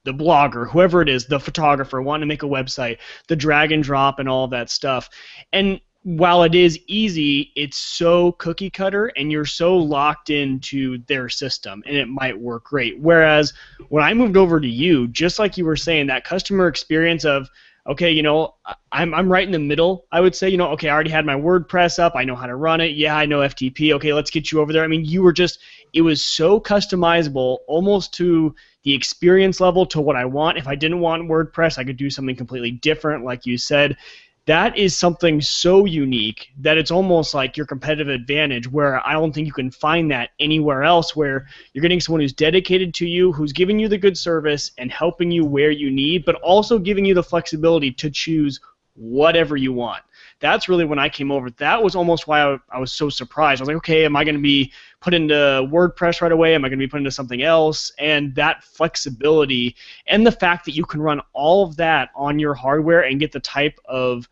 blogger, whoever it is, the photographer wanting to make a website, the drag and drop and all of that stuff. And while it is easy, it's so cookie cutter and you're so locked into their system, and it might work great. Whereas when I moved over to you, just like you were saying, that customer experience of, okay, I'm right in the middle, I would say, okay, I already had my WordPress up, I know how to run it, yeah, I know FTP, okay, let's get you over there. I mean, you were just, it was so customizable, almost to the experience level, to what I want. If I didn't want WordPress, I could do something completely different, like you said. That is something so unique that it's almost like your competitive advantage, where I don't think you can find that anywhere else, where you're getting someone who's dedicated to you, who's giving you the good service and helping you where you need, but also giving you the flexibility to choose whatever you want. That's really when I came over. That was almost why I was so surprised. I was like, okay, am I going to be put into WordPress right away? Am I going to be put into something else? And that flexibility and the fact that you can run all of that on your hardware and get the type of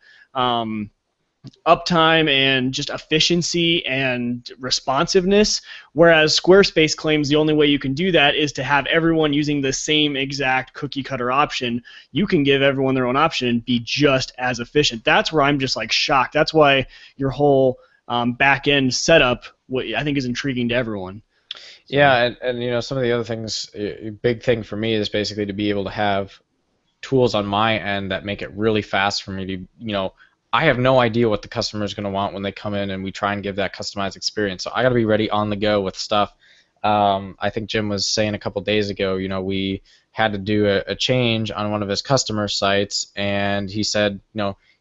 uptime and just efficiency and responsiveness, whereas Squarespace claims the only way you can do that is to have everyone using the same exact cookie cutter option. You can give everyone their own option and be just as efficient. That's where I'm just like shocked. That's why your whole back end setup, I think, is intriguing to everyone. Yeah, and some of the other things, a big thing for me is basically to be able to have tools on my end that make it really fast for me to, I have no idea what the customer is going to want when they come in, and we try and give that customized experience. So I got to be ready on the go with stuff. I think Jim was saying a couple days ago, we had to do a change on one of his customer sites, and he said,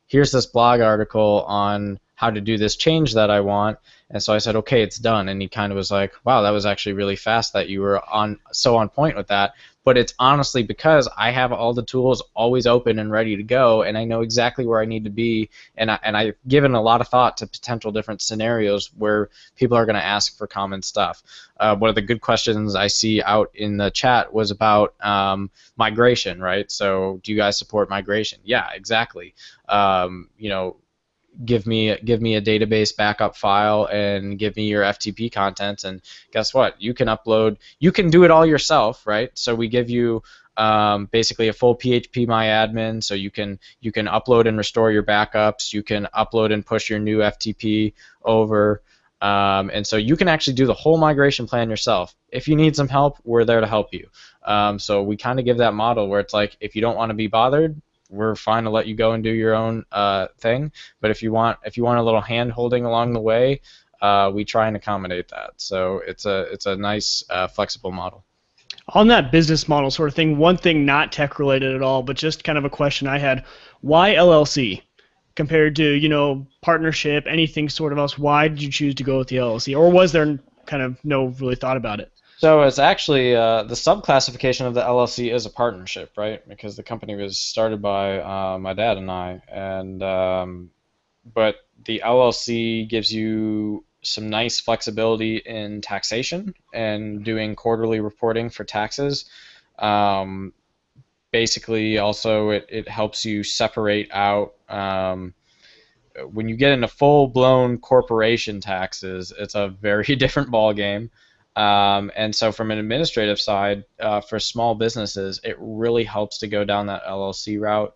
here's this blog article on how to do this change that I want. And so I said, okay, it's done. And he kind of was like, wow, that was actually really fast that you were so on point with that. But it's honestly because I have all the tools always open and ready to go, and I know exactly where I need to be, and I've given a lot of thought to potential different scenarios where people are going to ask for common stuff. One of the good questions I see out in the chat was about migration, right? So do you guys support migration? Yeah, exactly. Give me a database backup file and give me your FTP content, and guess what? You can do it all yourself, right? So we give you basically a full PHP MyAdmin, so you can upload and restore your backups. You can upload and push your new FTP over, and so you can actually do the whole migration plan yourself. If you need some help, we're there to help you. So we kind of give that model where it's like, if you don't want to be bothered, we're fine to let you go and do your own thing. But if you want a little hand holding along the way, we try and accommodate that. So it's a nice flexible model. On that business model sort of thing, one thing not tech related at all, but just kind of a question I had: why LLC compared to partnership, anything sort of else? Why did you choose to go with the LLC, or was there kind of no really thought about it? So it's actually the subclassification of the LLC is a partnership, right? Because the company was started by my dad and I, and but the LLC gives you some nice flexibility in taxation and doing quarterly reporting for taxes. Basically, also it helps you separate out when you get into full-blown corporation taxes. It's a very different ballgame. And so from an administrative side, for small businesses, it really helps to go down that LLC route.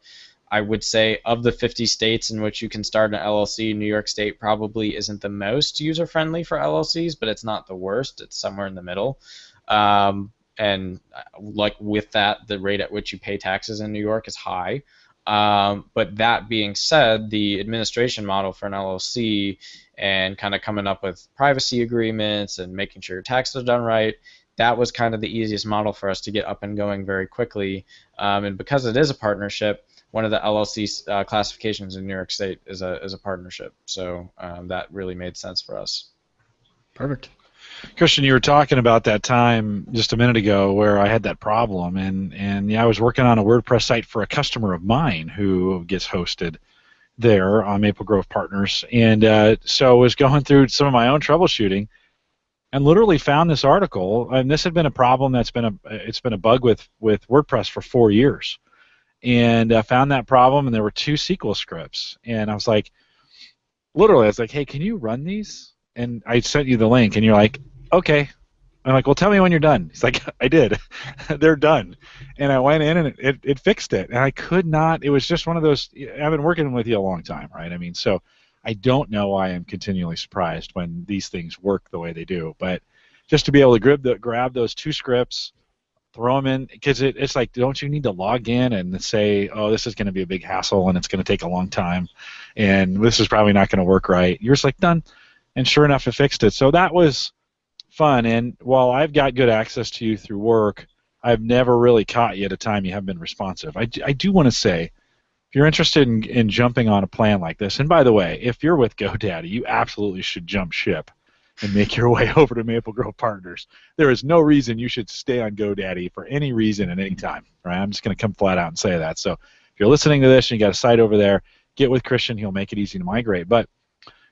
I would say of the 50 states in which you can start an LLC, New York State probably isn't the most user-friendly for LLCs, but it's not the worst. It's somewhere in the middle. And like with that, the rate at which you pay taxes in New York is high. But that being said, the administration model for an LLC and kind of coming up with privacy agreements and making sure your taxes are done right, that was kind of the easiest model for us to get up and going very quickly. And because it is a partnership, one of the LLC classifications in New York State is a partnership. So that really made sense for us. Perfect. Christian, you were talking about that time just a minute ago where I had that problem, and yeah, I was working on a WordPress site for a customer of mine who gets hosted there on Maplegrove Partners, and so I was going through some of my own troubleshooting, and literally found this article, and this had been a problem it's been a bug with WordPress for 4 years, and I found that problem, and there were 2 SQL scripts, and I was like, hey, can you run these? And I sent you the link, and you're like, okay. I'm like, well, tell me when you're done. He's like, I did. They're done. And I went in, and it fixed it. And I could not. It was just one of those. I've been working with you a long time, right? I mean, so I don't know why I'm continually surprised when these things work the way they do. But just to be able to grab those 2 scripts, throw them in, because it's like, don't you need to log in and say, oh, this is going to be a big hassle, and it's going to take a long time, and this is probably not going to work right. You're just like, done. And sure enough, it fixed it. So that was fun. And while I've got good access to you through work, I've never really caught you at a time you haven't been responsive. I do want to say, if you're interested in jumping on a plan like this, and by the way, if you're with GoDaddy, you absolutely should jump ship and make your way over to Maplegrove Partners. There is no reason you should stay on GoDaddy for any reason at any time. Right? I'm just going to come flat out and say that. So if you're listening to this and you got a site over there, get with Christian. He'll make it easy to migrate. But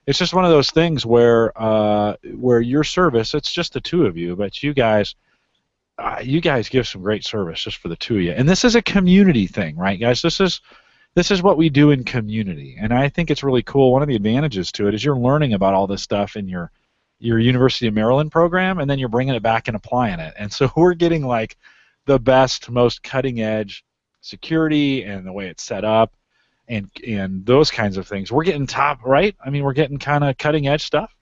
it's just one of those things where your service, it's just the 2 of you, but you guys give some great service just for the 2 of you. And this is a community thing, right, guys? This is what we do in community, and I think it's really cool. One of the advantages to it is you're learning about all this stuff in your University of Maryland program, and then you're bringing it back and applying it. And so we're getting like the best, most cutting-edge security and the way it's set up, and those kinds of things. We're getting top, right? I mean, we're getting kind of cutting-edge stuff.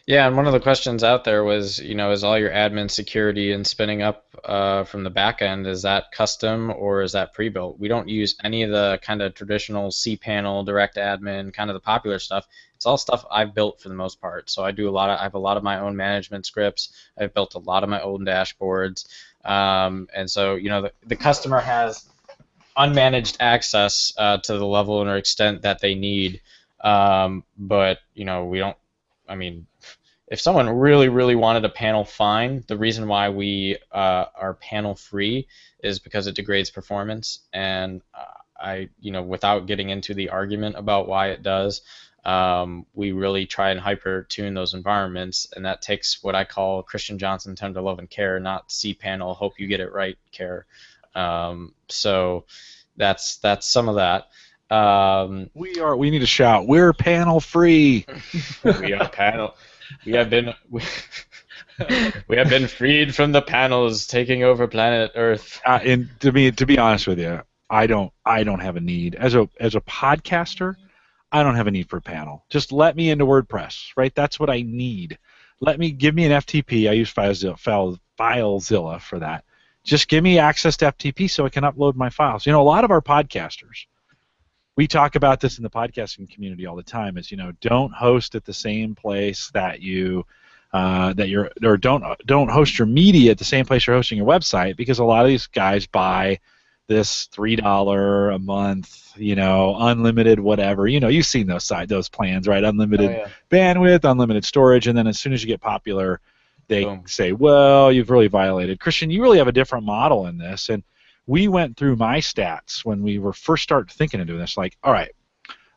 Yeah, and one of the questions out there was, is all your admin security and spinning up from the back end, is that custom or is that pre-built? We don't use any of the kind of traditional cPanel, direct admin, kind of the popular stuff. It's all stuff I've built for the most part. So I have a lot of my own management scripts. I've built a lot of my own dashboards. And so, the customer has unmanaged access to the level or extent that they need. But, we don't, if someone really, really wanted a panel, fine. The reason why we are panel free is because it degrades performance, and without getting into the argument about why it does, we really try and hyper tune those environments, and that takes what I call Christian Johnson tender love and care, not cPanel hope you get it right care. So that's some of that. We need to shout, we're panel free. We are panel. We have been freed from the panels taking over planet Earth. And to be honest with you, I don't have a need as a podcaster. I don't have a need for a panel. Just let me into WordPress, right? That's what I need. Give me an FTP. I use FileZilla for that. Just give me access to FTP so I can upload my files. A lot of our podcasters, we talk about this in the podcasting community all the time, is don't host at the same place that don't host your media at the same place you're hosting your website, because a lot of these guys buy this $3 a month, unlimited whatever. You've seen those plans, right? Unlimited bandwidth, unlimited storage, and then as soon as you get popular, they say, well, you've really violated. Christian, you really have a different model in this, and we went through my stats when we were first started thinking of doing this. Like, all right,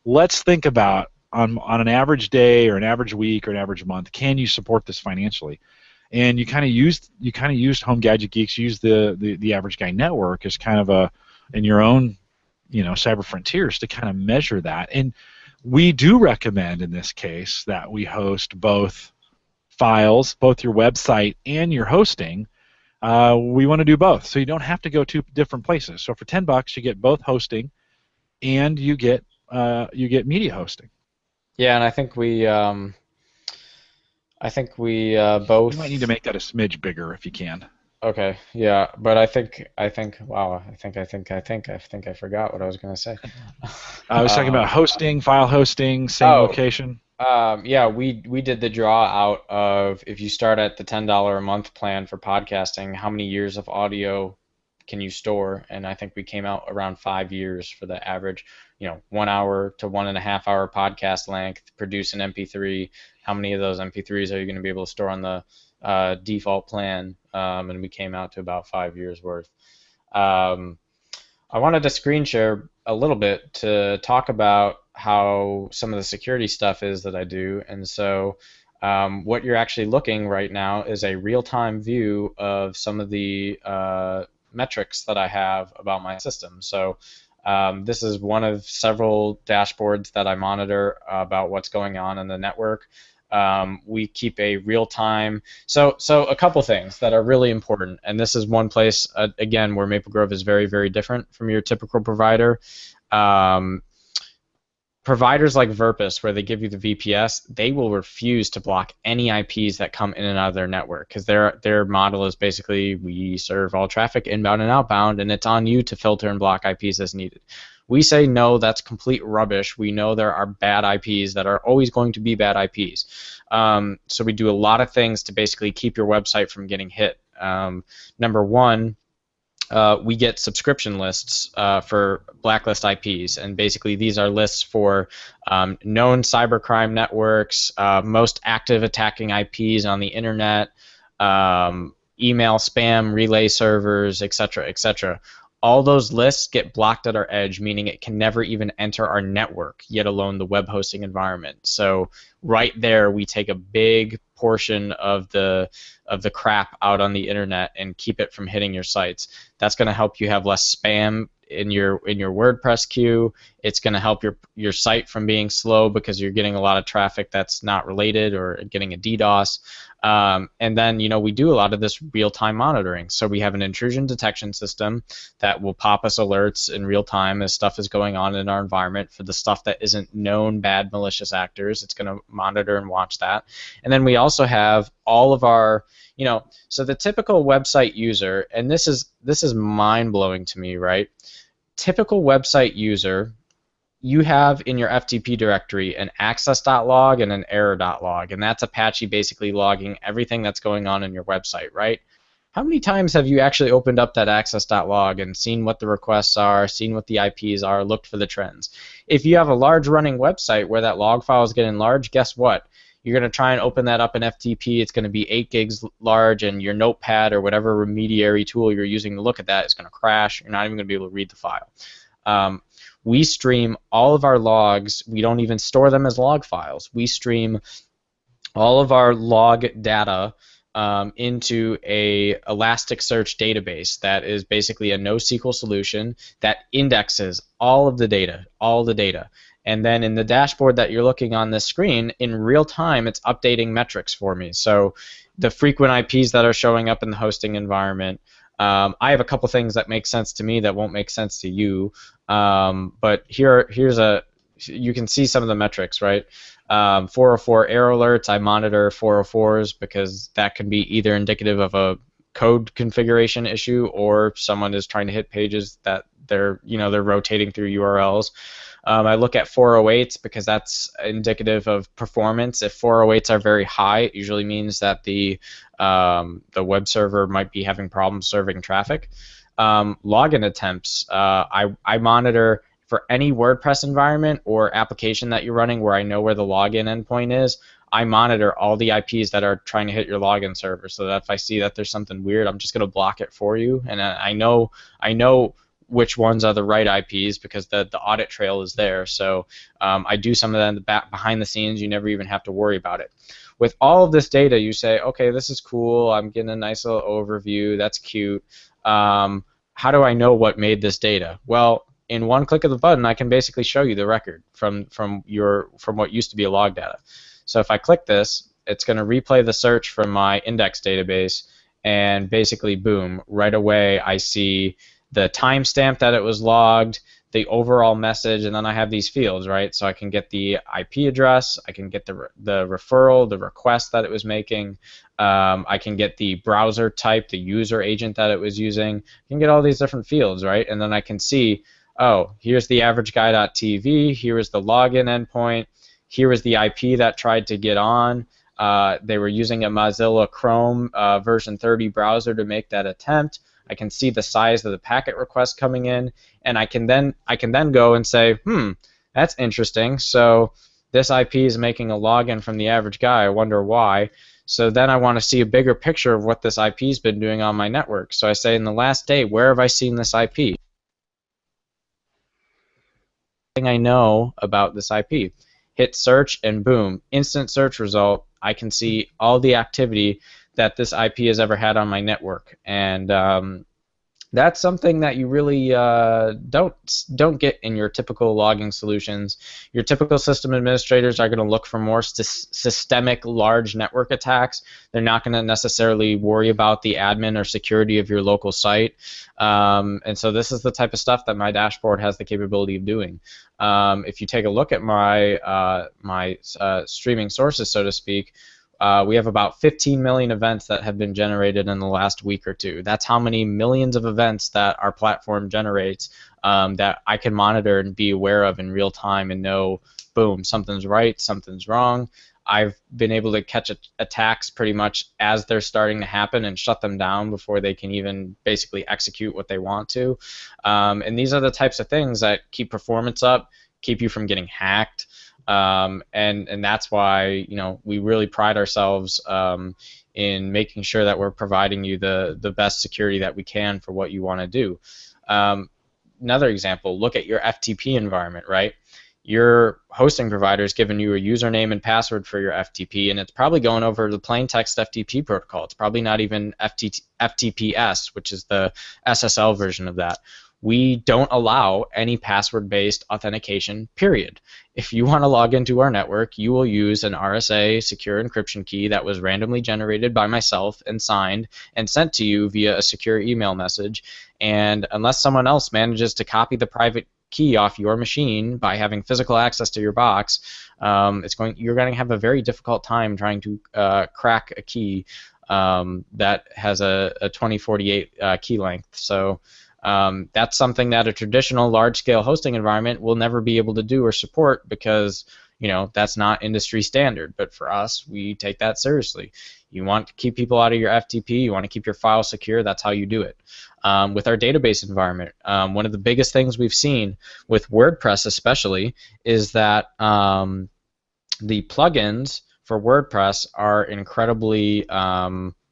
let's think about on an average day or an average week or an average month, can you support this financially? And you kind of used Home Gadget Geeks, used the Average Guy Network as kind of in your own cyber frontiers to kind of measure that. And we do recommend in this case that we host both files, both your website and your hosting. We want to do both, so you don't have to go to different places. So for $10, you get both hosting and you get media hosting. Yeah, and I think we both. You might need to make that a smidge bigger if you can. Okay, yeah, but I think wow, I think I forgot what I was gonna say. I was talking about hosting, file hosting, same Oh, location. yeah, we did the draw out of if you start at the $10 a month plan for podcasting, how many years of audio can you store? And I think we came out around 5 years for the average, 1 hour to 1.5 hour podcast length, produce an MP3. How many of those MP3s are you going to be able to store on the default plan? And we came out to about 5 years worth. I wanted to screen share a little bit to talk about how some of the security stuff is that I do. And so what you're actually looking right now is a real-time view of some of the metrics that I have about my system. So this is one of several dashboards that I monitor about what's going on in the network. We keep a real-time, so a couple things that are really important, and this is one place, again, where Maplegrove is very, very different from your typical provider. Providers like Verpus, where they give you the VPS, they will refuse to block any IPs that come in and out of their network, because their model is basically, we serve all traffic inbound and outbound, and it's on you to filter and block IPs as needed. We say no, that's complete rubbish. We know there are bad IPs that are always going to be bad IPs. So we do a lot of things to basically keep your website from getting hit. Number one, we get subscription lists for blacklist IPs, and basically these are lists for known cybercrime networks, most active attacking IPs on the internet, email spam relay servers, etc., etc. All those lists get blocked at our edge, meaning it can never even enter our network, yet alone the web hosting environment. So right there, we take a big portion of the crap out on the internet and keep it from hitting your sites. That's going to help you have less spam in your WordPress queue. It's going to help your site from being slow because you're getting a lot of traffic that's not related or getting a DDoS. And then, we do a lot of this real-time monitoring. So we have an intrusion detection system that will pop us alerts in real time as stuff is going on in our environment. For the stuff that isn't known bad malicious actors, it's going to monitor and watch that. And then we also have all of our, so the typical website user, and this is mind-blowing to me, right? Typical website user, you have in your FTP directory an access.log and an error.log, and that's Apache basically logging everything that's going on in your website, right? How many times have you actually opened up that access.log and seen what the requests are, seen what the IPs are, looked for the trends? If you have a large running website where that log file is getting large, guess what? You're going to try and open that up in FTP. It's going to be 8 gigs large, and your notepad or whatever remediary tool you're using to look at that is going to crash. You're not even going to be able to read the file. We stream all of our logs. We don't even store them as log files. We stream all of our log data into a Elasticsearch database that is basically a NoSQL solution that indexes all the data. And then in the dashboard that you're looking on this screen, in real time, it's updating metrics for me. So the frequent IPs that are showing up in the hosting environment, I have a couple things that make sense to me that won't make sense to you. But you can see some of the metrics, right? 404 error alerts, I monitor 404s because that can be either indicative of a code configuration issue or someone is trying to hit pages that they're rotating through URLs. I look at 408s because that's indicative of performance. If 408s are very high, it usually means that the web server might be having problems serving traffic. Login attempts, I monitor for any WordPress environment or application that you're running where I know where the login endpoint is. I monitor all the IPs that are trying to hit your login server, so that if I see that there's something weird, I'm just going to block it for you. And I know which ones are the right IPs because the audit trail is there. So I do some of that in the back behind the scenes. You never even have to worry about it. With all of this data, you say, okay, this is cool. I'm getting a nice little overview. That's cute. How do I know what made this data? Well, in one click of the button, I can basically show you the record from what used to be a log data. So if I click this, it's going to replay the search from my index database, and basically, boom, right away I see the timestamp that it was logged, the overall message, and then I have these fields, right? So I can get the IP address, I can get the referral, the request that it was making, I can get the browser type, the user agent that it was using. I can get all these different fields, right? And then I can see, oh, here's the averageguy.tv, here is the login endpoint, here is the IP that tried to get on. They were using a Mozilla Chrome version 30 browser to make that attempt. I can see the size of the packet request coming in, and I can then go and say, that's interesting. So this IP is making a login from the average guy. I wonder why. So then I want to see a bigger picture of what this IP has been doing on my network. So I say, in the last day, where have I seen this IP? I know about this IP. Hit search, and boom, instant search result. I can see all the activity that this IP has ever had on my network, and that's something that you really don't get in your typical logging solutions. Your typical system administrators are going to look for more systemic, large network attacks. They're not going to necessarily worry about the admin or security of your local site. And so this is the type of stuff that my dashboard has the capability of doing. If you take a look at my streaming sources, so to speak, we have about 15 million events that have been generated in the last week or two. That's how many millions of events that our platform generates that I can monitor and be aware of in real time and know, boom, something's right, something's wrong. I've been able to catch attacks pretty much as they're starting to happen and shut them down before they can even basically execute what they want to. And these are the types of things that keep performance up, keep you from getting hacked. And that's why we really pride ourselves in making sure that we're providing you the best security that we can for what you want to do. Another example, look at your FTP environment, right? Your hosting provider is giving you a username and password for your FTP, and it's probably going over the plain text FTP protocol. It's probably not even FTPS, which is the SSL version of that. We don't allow any password-based authentication, period. If you want to log into our network, you will use an RSA secure encryption key that was randomly generated by myself and signed and sent to you via a secure email message. And unless someone else manages to copy the private key off your machine by having physical access to your box, you're going to have a very difficult time trying to crack a key that has a 2048 key length. So that's something that a traditional large-scale hosting environment will never be able to do or support because that's not industry standard. But for us, we take that seriously. You want to keep people out of your FTP. You want to keep your file secure. That's how you do it. With our database environment, one of the biggest things we've seen with WordPress especially is that the plugins for WordPress are incredibly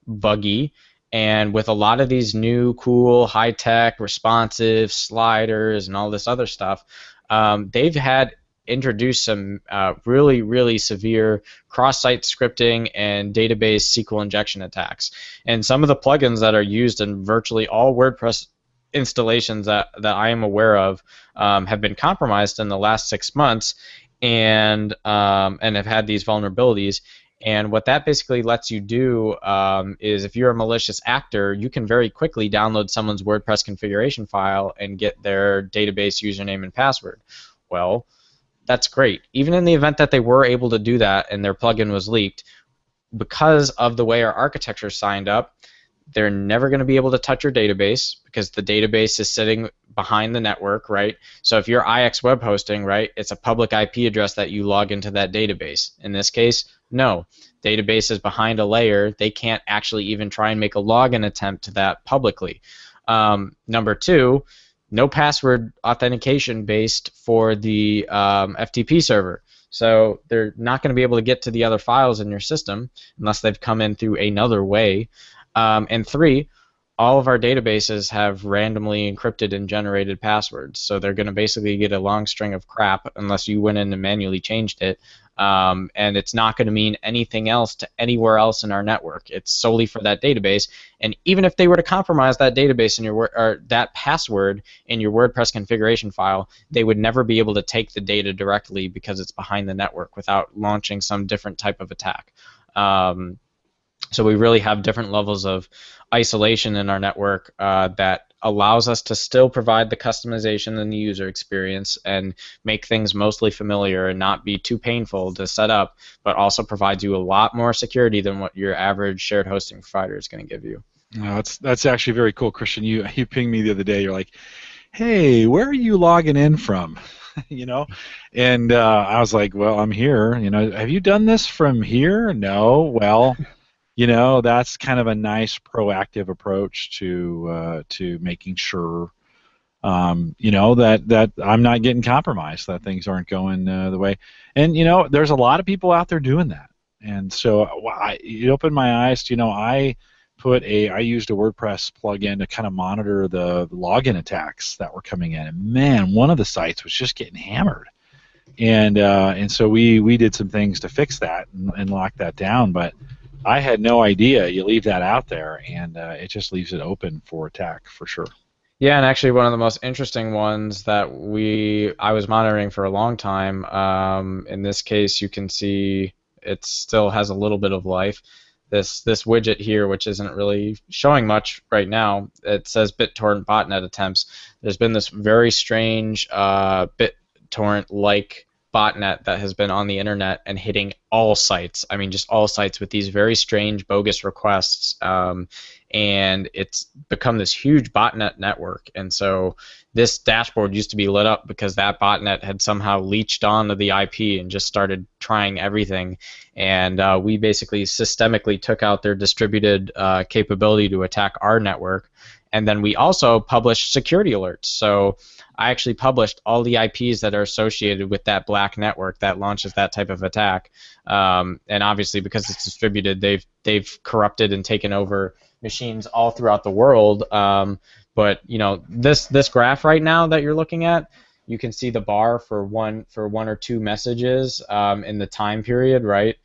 buggy. And with a lot of these new, cool, high-tech, responsive sliders and all this other stuff, they've had introduced some really, really severe cross-site scripting and database SQL injection attacks. And some of the plugins that are used in virtually all WordPress installations that I am aware of have been compromised in the last 6 months and have had these vulnerabilities. And what that basically lets you do is if you're a malicious actor, you can very quickly download someone's WordPress configuration file and get their database username and password. Well, that's great. Even in the event that they were able to do that and their plugin was leaked, because of the way our architecture is signed up, they're never going to be able to touch your database because the database is sitting behind the network, right? So if you're IX web hosting, right, it's a public IP address that you log into that database. In this case, no. Database is behind a layer. They can't actually even try and make a login attempt to that publicly. Number two, no password authentication based for the FTP server. So they're not going to be able to get to the other files in your system unless they've come in through another way. And three, all of our databases have randomly encrypted and generated passwords. So they're going to basically get a long string of crap unless you went in and manually changed it. And it's not going to mean anything else to anywhere else in our network. It's solely for that database. And even if they were to compromise that database in your or that password in your WordPress configuration file, they would never be able to take the data directly because it's behind the network without launching some different type of attack. So we really have different levels of isolation in our network that allows us to still provide the customization and the user experience and make things mostly familiar and not be too painful to set up, but also provides you a lot more security than what your average shared hosting provider is going to give you. No, that's actually very cool, Christian. You pinged me the other day. You're like, hey, where are you logging in from? you know, and I was like, well, I'm here. Have you done this from here? No. Well, that's kind of a nice proactive approach to making sure, that I'm not getting compromised, that things aren't going the way. And there's a lot of people out there doing that. And so it opened my eyes to, I used a WordPress plugin to kind of monitor the login attacks that were coming in. And man, one of the sites was just getting hammered. And so we did some things to fix that and lock that down. But I had no idea you leave that out there, and it just leaves it open for attack for sure. Yeah, and actually one of the most interesting ones that I was monitoring for a long time, in this case you can see it still has a little bit of life. This widget here, which isn't really showing much right now, it says BitTorrent botnet attempts. There's been this very strange BitTorrent-like botnet that has been on the internet and hitting all sites. I mean, just all sites with these very strange, bogus requests. And it's become this huge botnet network. And so this dashboard used to be lit up because that botnet had somehow leached onto the IP and just started trying everything. And we basically systemically took out their distributed capability to attack our network. And then we also published security alerts. So I actually published all the IPs that are associated with that black network that launches that type of attack. And obviously, because it's distributed, they've corrupted and taken over machines all throughout the world. But this graph right now that you're looking at, you can see the bar for one or two messages in the time period, right?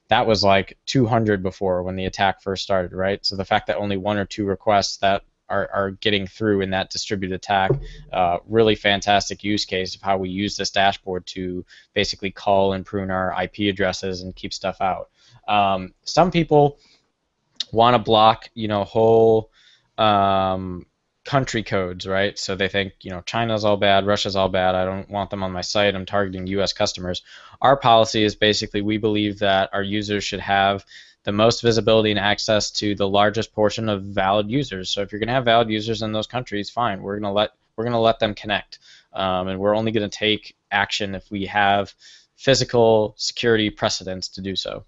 That was like 200 before when the attack first started, right? So the fact that only one or two requests that are getting through in that distributed attack, really fantastic use case of how we use this dashboard to basically call and prune our IP addresses and keep stuff out. Some people want to block, whole country codes, right? So they think, China's all bad, Russia's all bad, I don't want them on my site, I'm targeting US customers. Our policy is basically we believe that our users should have the most visibility and access to the largest portion of valid users. So if you're going to have valid users in those countries, fine, we're going to let them connect, and we're only going to take action if we have physical security precedents to do so.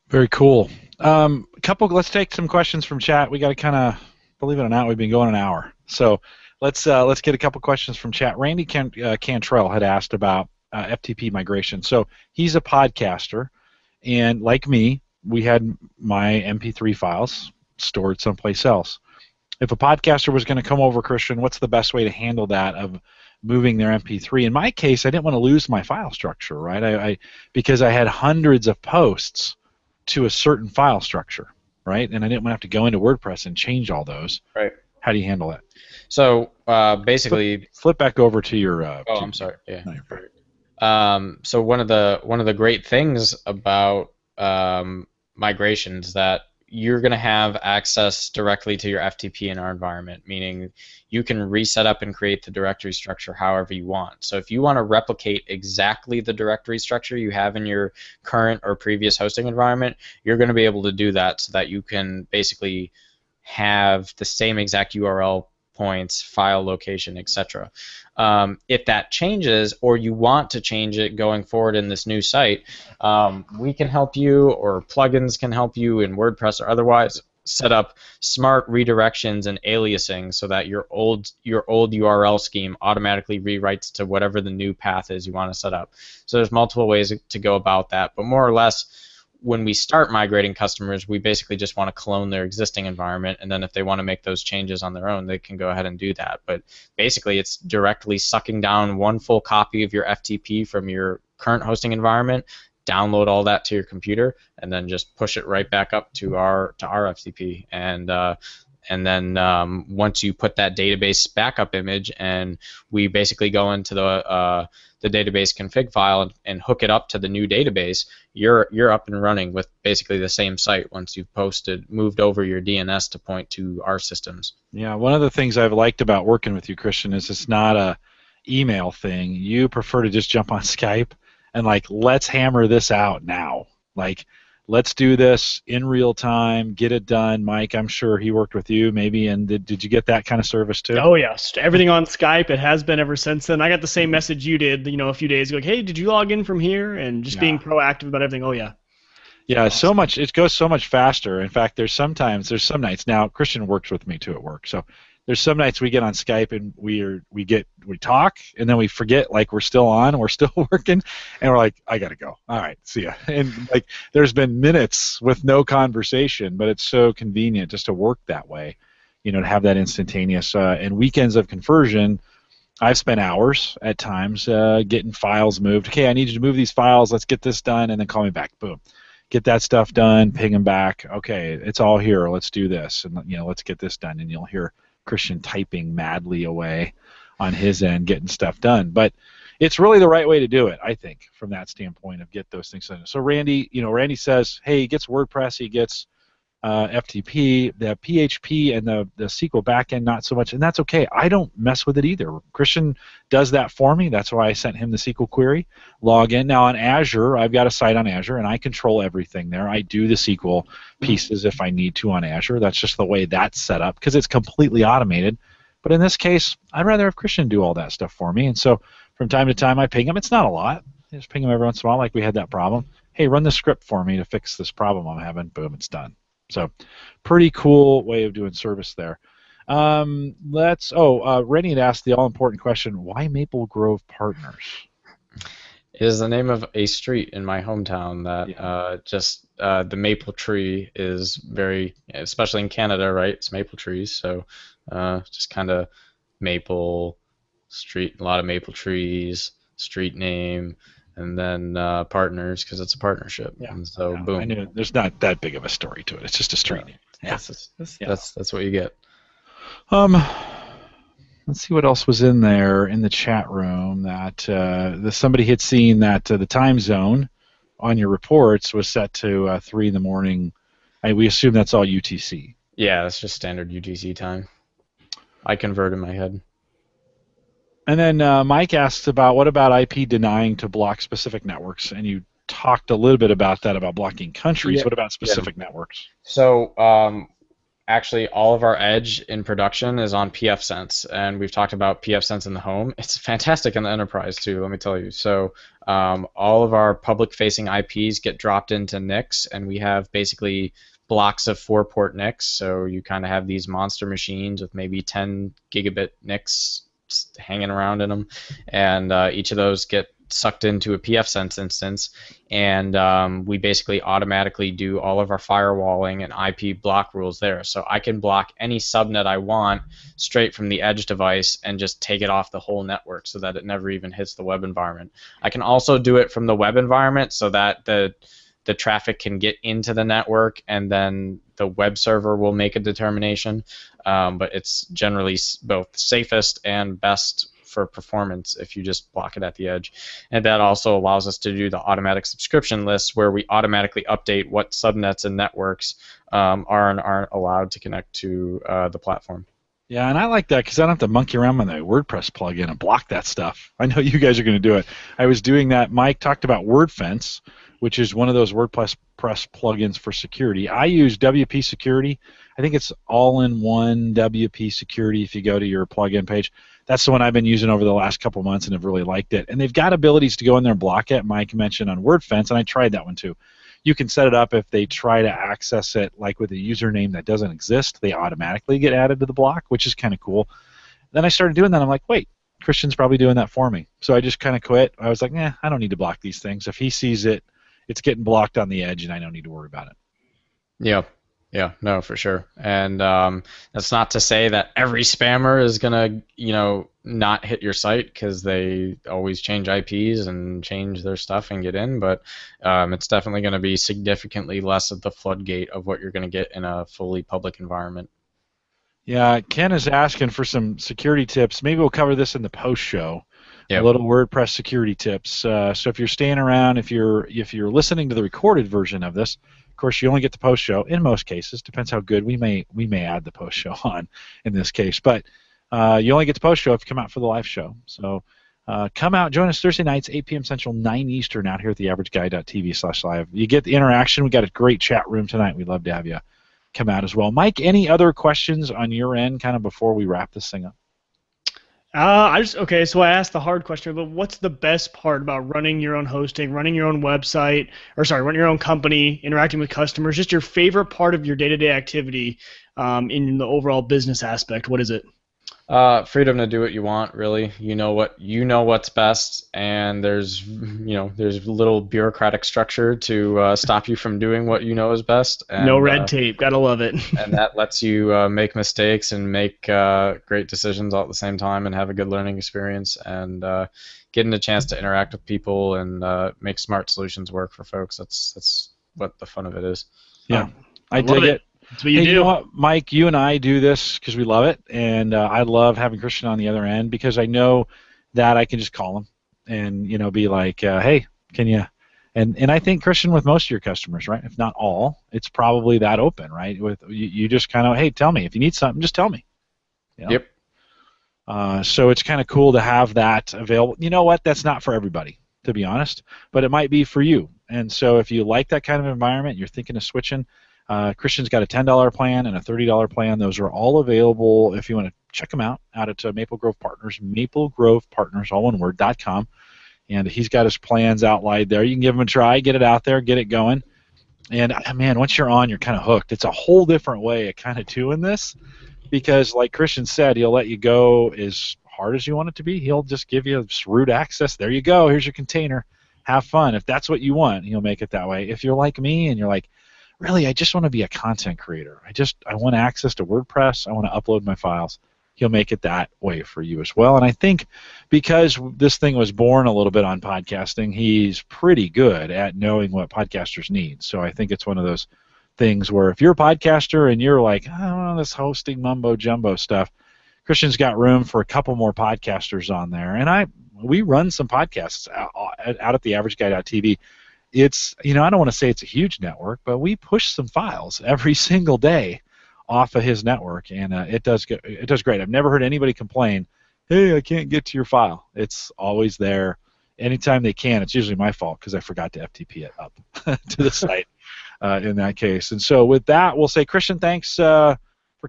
Very cool. Let's take some questions from chat. We got to kind of, believe it or not, we've been going an hour. So let's get a couple questions from chat. Randy Cantrell had asked about FTP migration. So he's a podcaster, and like me, we had my MP3 files stored someplace else. If a podcaster was going to come over, Christian, what's the best way to handle that of moving their MP3? In my case, I didn't want to lose my file structure, right? Because I had hundreds of posts to a certain file structure, right? And I didn't want to have to go into WordPress and change all those. Right. How do you handle that? So basically, flip back over to your. I'm sorry. Yeah. No, you're fine. So one of the great things about migration is that you're going to have access directly to your FTP in our environment, meaning you can reset up and create the directory structure however you want. So if you want to replicate exactly the directory structure you have in your current or previous hosting environment, you're going to be able to do that so that you can basically have the same exact URL points, file location, etc. If that changes or you want to change it going forward in this new site, we can help you, or plugins can help you in WordPress or otherwise set up smart redirections and aliasing so that your old URL scheme automatically rewrites to whatever the new path is you want to set up. So there's multiple ways to go about that, but more or less, when we start migrating customers, we basically just want to clone their existing environment, and then if they want to make those changes on their own, they can go ahead and do that. But basically, it's directly sucking down one full copy of your FTP from your current hosting environment, download all that to your computer, and then just push it right back up to our FTP. And and then once you put that database backup image, and we basically go into the database config file and hook it up to the new database, you're up and running with basically the same site once you've moved over your DNS to point to our systems. Yeah, one of the things I've liked about working with you, Christian, is it's not a email thing. You prefer to just jump on Skype and like, let's hammer this out now. Like, let's do this in real time, get it done. Mike, I'm sure he worked with you maybe, and did you get that kind of service too? Oh yes, everything on Skype. It has been ever since then. I got the same message you did, a few days ago. Like, hey, did you log in from here? And just being proactive about everything. Oh yeah. Yeah, awesome. So much. It goes so much faster. In fact, there's some nights now. Christian works with me too at work, so there's some nights we get on Skype and we talk and then we forget like we're still on, we're still working, and we're like, I gotta go. All right, see ya. And like there's been minutes with no conversation, but it's so convenient just to work that way, to have that instantaneous. And weekends of conversion, I've spent hours at times getting files moved. Okay, I need you to move these files. Let's get this done, and then call me back. Boom. Get that stuff done, ping them back. Okay, it's all here. Let's do this, and let's get this done. And you'll hear Christian typing madly away on his end, getting stuff done. But it's really the right way to do it, I think, from that standpoint of get those things done. So Randy, Randy says, hey, he gets WordPress, he gets FTP, the PHP, and the SQL backend, not so much, and that's okay. I don't mess with it either. Christian does that for me. That's why I sent him the SQL query. Log in. Now on Azure, I've got a site on Azure, and I control everything there. I do the SQL pieces if I need to on Azure. That's just the way that's set up because it's completely automated. But in this case, I'd rather have Christian do all that stuff for me, and so from time to time I ping him. It's not a lot. I just ping him every once in a while, like we had that problem. Hey, run the script for me to fix this problem I'm having. Boom, it's done. So, pretty cool way of doing service there. Randy had asked the all-important question, why Maplegrove Partners? It is the name of a street in my hometown that the maple tree is very, especially in Canada, right? It's maple trees, so just kind of maple street, a lot of maple trees, street name, and then partners because it's a partnership. Yeah. And so boom. I knew there's not that big of a story to it. It's just a street name. Yeah. That's what you get. Let's see what else was in there in the chat room that somebody had seen that the time zone on your reports was set to 3 in the morning. We assume that's all UTC. Yeah, that's just standard UTC time. I convert in my head. And then Mike asked about what about IP denying to block specific networks, and you talked a little bit about that, about blocking countries. Yeah. What about specific networks? So actually all of our edge in production is on pfSense, and we've talked about pfSense in the home. It's fantastic in the enterprise too, let me tell you. So all of our public-facing IPs get dropped into NICs, and we have basically blocks of 4-port NICs, so you kind of have these monster machines with maybe 10 gigabit NICs hanging around in them, and each of those get sucked into a pfSense instance, and we basically automatically do all of our firewalling and IP block rules there. So I can block any subnet I want straight from the edge device and just take it off the whole network so that it never even hits the web environment. I can also do it from the web environment so that the traffic can get into the network, and then the web server will make a determination. But it's generally both safest and best for performance if you just block it at the edge. And that also allows us to do the automatic subscription lists, where we automatically update what subnets and networks are and aren't allowed to connect to the platform. Yeah, and I like that because I don't have to monkey around with my WordPress plugin and block that stuff. I know you guys are going to do it. I was doing that. Mike talked about WordFence, which is one of those WordPress plugins for security. I use WP Security. I think it's all-in-one WP Security if you go to your plugin page. That's the one I've been using over the last couple months and have really liked it. And they've got abilities to go in there and block it. Mike mentioned on WordFence, and I tried that one too. You can set it up if they try to access it like with a username that doesn't exist, they automatically get added to the block, which is kind of cool. Then I started doing that. I'm like, wait, Christian's probably doing that for me. So I just kind of quit. I was like, I don't need to block these things. If he sees it, it's getting blocked on the edge, and I don't need to worry about it. Yeah, no, for sure. And that's not to say that every spammer is gonna, not hit your site, because they always change IPs and change their stuff and get in. But it's definitely going to be significantly less of the floodgate of what you're going to get in a fully public environment. Yeah, Ken is asking for some security tips. Maybe we'll cover this in the post show. A Yep. little WordPress security tips. So if you're staying around, if you're listening to the recorded version of this, of course you only get the post show in most cases. Depends how good we may add the post show on in this case, but you only get the post show if you come out for the live show. So come out, join us Thursday nights, 8 p.m. Central, 9 Eastern, out here at theaverageguy.tv/live. You get the interaction. We got a great chat room tonight. We'd love to have you come out as well. Mike, any other questions on your end, kind of before we wrap this thing up? So I asked the hard question, but what's the best part about running your own hosting, running your own website, running your own company, interacting with customers? Just your favorite part of your day-to-day activity in the overall business aspect. What is it? Freedom to do what you want, really. You know what's best, and there's little bureaucratic structure to stop you from doing what you know is best. And, No red tape. Gotta love it. and that lets you make mistakes and make great decisions all at the same time, and have a good learning experience, and getting a chance to interact with people and make smart solutions work for folks. That's what the fun of it is. Yeah, I love dig it. That's what you do. You know what, Mike? You and I do this because we love it, and I love having Christian on the other end because I know that I can just call him and be like, hey, can you? And I think, Christian, with most of your customers, right? If not all, it's probably that open, right? With you just kind of, hey, tell me if you need something, just tell me. Yep. So it's kind of cool to have that available. You know what? That's not for everybody, to be honest, but it might be for you. And so if you like that kind of environment, you're thinking of switching. Christian's got a $10 plan and a $30 plan. Those are all available if you want to check them out at Maplegrove Partners, maplegrovepartners, all one word, .com. And he's got his plans outlined there. You can give them a try, get it out there, get it going. And, man, once you're on, you're kind of hooked. It's a whole different way of kind of doing this because, like Christian said, he'll let you go as hard as you want it to be. He'll just give you root access. There you go. Here's your container. Have fun. If that's what you want, he'll make it that way. If you're like me and you're like, really, I just want to be a content creator. I want access to WordPress. I want to upload my files. He'll make it that way for you as well. And I think because this thing was born a little bit on podcasting, he's pretty good at knowing what podcasters need. So I think it's one of those things where if you're a podcaster and you're like, I don't know, this hosting mumbo jumbo stuff, Christian's got room for a couple more podcasters on there. And we run some podcasts out at theaverageguy.tv. It's, I don't want to say it's a huge network, but we push some files every single day off of his network, and it does great. I've never heard anybody complain, hey, I can't get to your file. It's always there. Anytime they can, it's usually my fault because I forgot to FTP it up to the site in that case. And so with that, we'll say, Christian, thanks for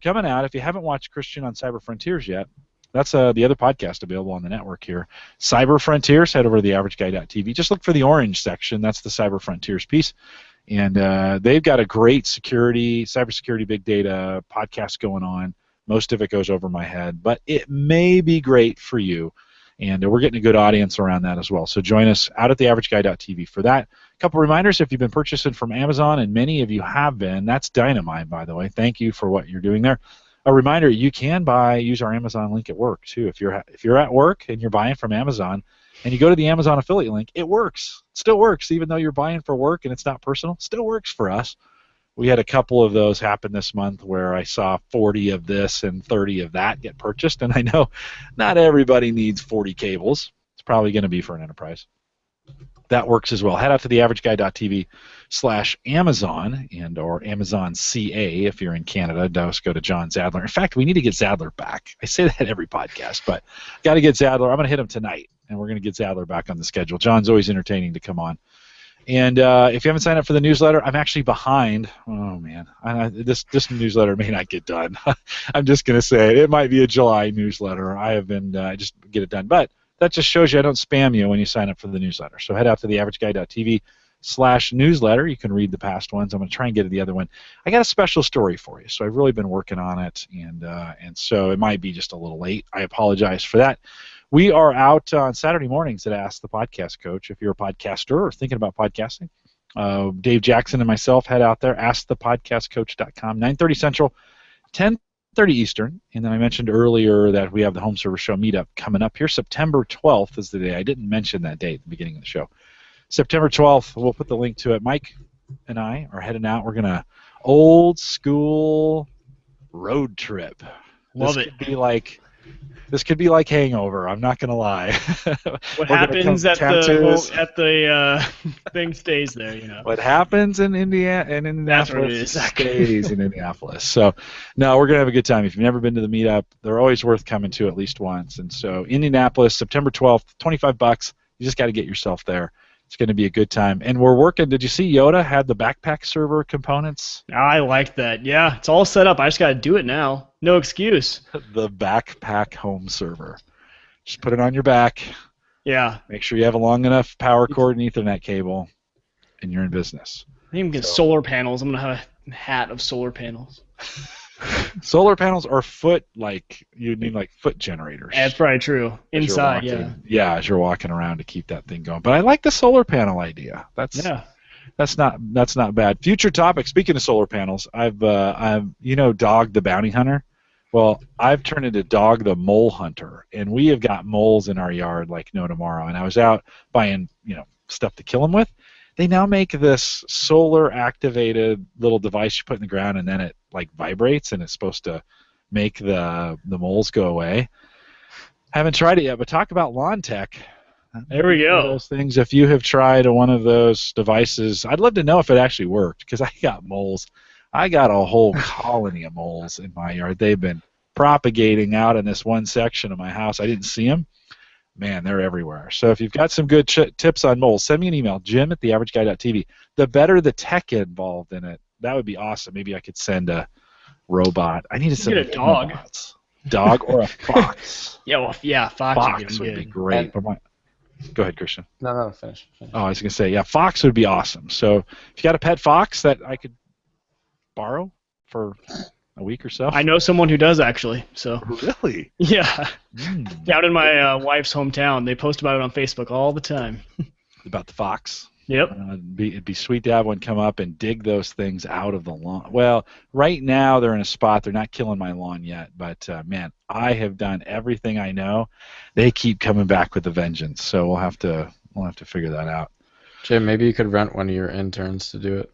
coming out. If you haven't watched Christian on Cyber Frontiers yet, that's the other podcast available on the network here. Cyber Frontiers, head over to theaverageguy.tv. Just look for the orange section. That's the Cyber Frontiers piece. And they've got a great cybersecurity, big data podcast going on. Most of it goes over my head, but it may be great for you. And we're getting a good audience around that as well. So join us out at theaverageguy.tv for that. A couple reminders, if you've been purchasing from Amazon, and many of you have been, that's dynamite, by the way. Thank you for what you're doing there. A reminder, you can use our Amazon link at work too. If you're at work and you're buying from Amazon and you go to the Amazon affiliate link, it works. It still works, even though you're buying for work and it's not personal. Still works for us. We had a couple of those happen this month where I saw 40 of this and 30 of that get purchased, and I know not everybody needs 40 cables. It's probably going to be for an enterprise. That works as well. Head out to theaverageguy.tv/Amazon or Amazon CA if you're in Canada. Just go to John Zadler. In fact, we need to get Zadler back. I say that every podcast, but got to get Zadler. I'm going to hit him tonight, and we're going to get Zadler back on the schedule. John's always entertaining to come on. And if you haven't signed up for the newsletter, I'm actually behind. Oh, man. This newsletter may not get done. I'm just going to say it might be a July newsletter. I have been just get it done. But that just shows you I don't spam you when you sign up for the newsletter. So head out to theaverageguy.tv/newsletter. You can read the past ones. I'm going to try and get to the other one. I got a special story for you. So I've really been working on it, and so it might be just a little late. I apologize for that. We are out on Saturday mornings at Ask the Podcast Coach. If you're a podcaster or thinking about podcasting, Dave Jackson and myself head out there, askthepodcastcoach.com, 9:30 Central, 10:30 Eastern. And then I mentioned earlier that we have the Home Server Show meetup coming up here. September 12th is the day. I didn't mention that date at the beginning of the show. September 12th, we'll put the link to it. Mike and I are heading out. We're going to old school road trip. Love this it. could be like Hangover. I'm not gonna lie. What happens at tattoos. the thing stays there, you know. What happens in That's what it Indianapolis is. stays in Indianapolis. So, no, we're gonna have a good time. If you've never been to the meetup, they're always worth coming to at least once. And so, Indianapolis, September 12th, $25. You just got to get yourself there. It's going to be a good time. And we're working. Did you see Yoda had the backpack server components? I like that. Yeah, it's all set up. I just got to do it now. No excuse. The backpack home server. Just put it on your back. Yeah. Make sure you have a long enough power cord and Ethernet cable, and you're in business. I think I'm get solar panels. I'm going to have a hat of solar panels. Solar panels are you need like foot generators. That's probably true. Inside, yeah. Yeah, as you're walking around to keep that thing going. But I like the solar panel idea. That's not bad. Future topic. Speaking of solar panels, I've Dog the Bounty Hunter. Well, I've turned into Dog the Mole Hunter, and we have got moles in our yard like no tomorrow. And I was out buying stuff to kill them with. They now make this solar-activated little device you put in the ground, and then it vibrates, and it's supposed to make the moles go away. Haven't tried it yet, but talk about lawn tech. There we go. Those things. If you have tried one of those devices, I'd love to know if it actually worked, because I got moles. I got a whole colony of moles in my yard. They've been propagating out in this one section of my house. I didn't see them. Man, they're everywhere. So if you've got some good tips on moles, send me an email, jim@theaverageguy.tv. The better the tech involved in it, that would be awesome. Maybe I could send a robot. I need to send a dog. Robots. Dog or a fox. Fox would be great. Go ahead, Christian. No, finish. Oh, I was going to say, fox would be awesome. So if you got a pet fox that I could borrow for a week or so. I know someone who does, actually. So Really? Yeah. Down in my wife's hometown, they post about it on Facebook all the time. About the fox? Yep. It'd be sweet to have one come up and dig those things out of the lawn. Well, right now they're in a spot. They're not killing my lawn yet, but man, I have done everything I know. They keep coming back with a vengeance, so we'll have to figure that out. Jim, maybe you could rent one of your interns to do it.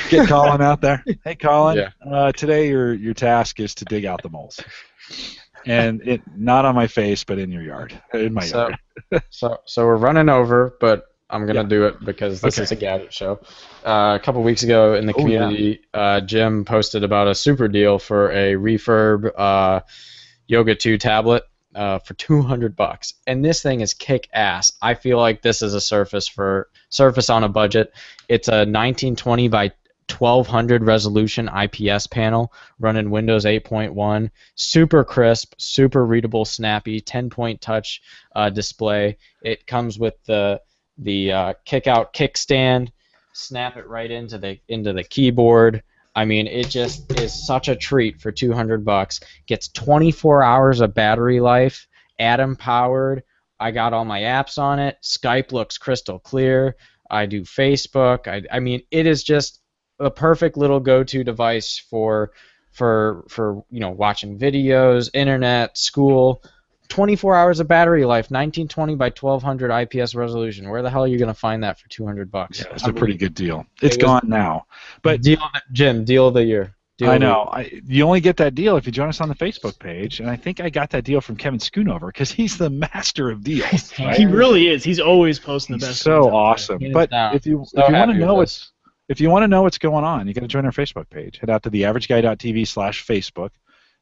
Get Colin out there. Hey, Colin. Yeah. Today your task is to dig out the moles, and not on my face, but in your yard, in my yard. So we're running over, but I'm gonna do it because this is a Gadget show. A couple weeks ago in the community, Jim posted about a super deal for a refurb Yoga 2 tablet for $200, and this thing is kick ass. I feel like this is a Surface on a budget. It's a 1920 by 1200 resolution IPS panel running Windows 8.1. Super crisp, super readable, snappy, 10-point touch display. It comes with the kick-out kickstand. Snap it right into the keyboard. I mean, it just is such a treat for $200. Gets 24 hours of battery life, atom powered. I got all my apps on it. Skype looks crystal clear. I do Facebook. I mean, it is just a perfect little go-to device for watching videos, internet, school. 24 hours of battery life, 1920 by 1200 IPS resolution. Where the hell are you going to find that for $200? Yeah, it's a pretty good deal. It's gone now. But deal of the year. I know. You only get that deal if you join us on the Facebook page, and I think I got that deal from Kevin Schoonover because he's the master of deals. Right? He really is. He's always posting the best. So awesome. But if you want to know what's going on, you got to join our Facebook page. Head out to theaverageguy.tv/Facebook.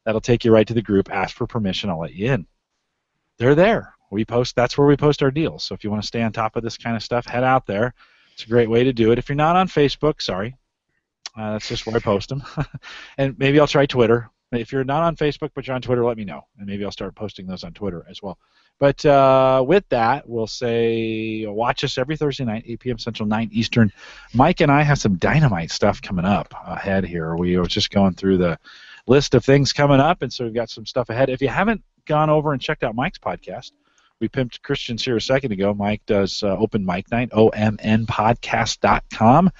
That'll take you right to the group. Ask for permission. I'll let you in. They're there. That's where we post our deals. So if you want to stay on top of this kind of stuff, head out there. It's a great way to do it. If you're not on Facebook, sorry. That's just where I post them. And maybe I'll try Twitter. If you're not on Facebook but you're on Twitter, let me know. And maybe I'll start posting those on Twitter as well. But with that, we'll say watch us every Thursday night, 8 p.m. Central, 9 Eastern. Mike and I have some dynamite stuff coming up ahead here. We were just going through the list of things coming up, and so we've got some stuff ahead. If you haven't gone over and checked out Mike's podcast, we pimped Christian's here a second ago. Mike does Open Mic Night, omnpodcast.com.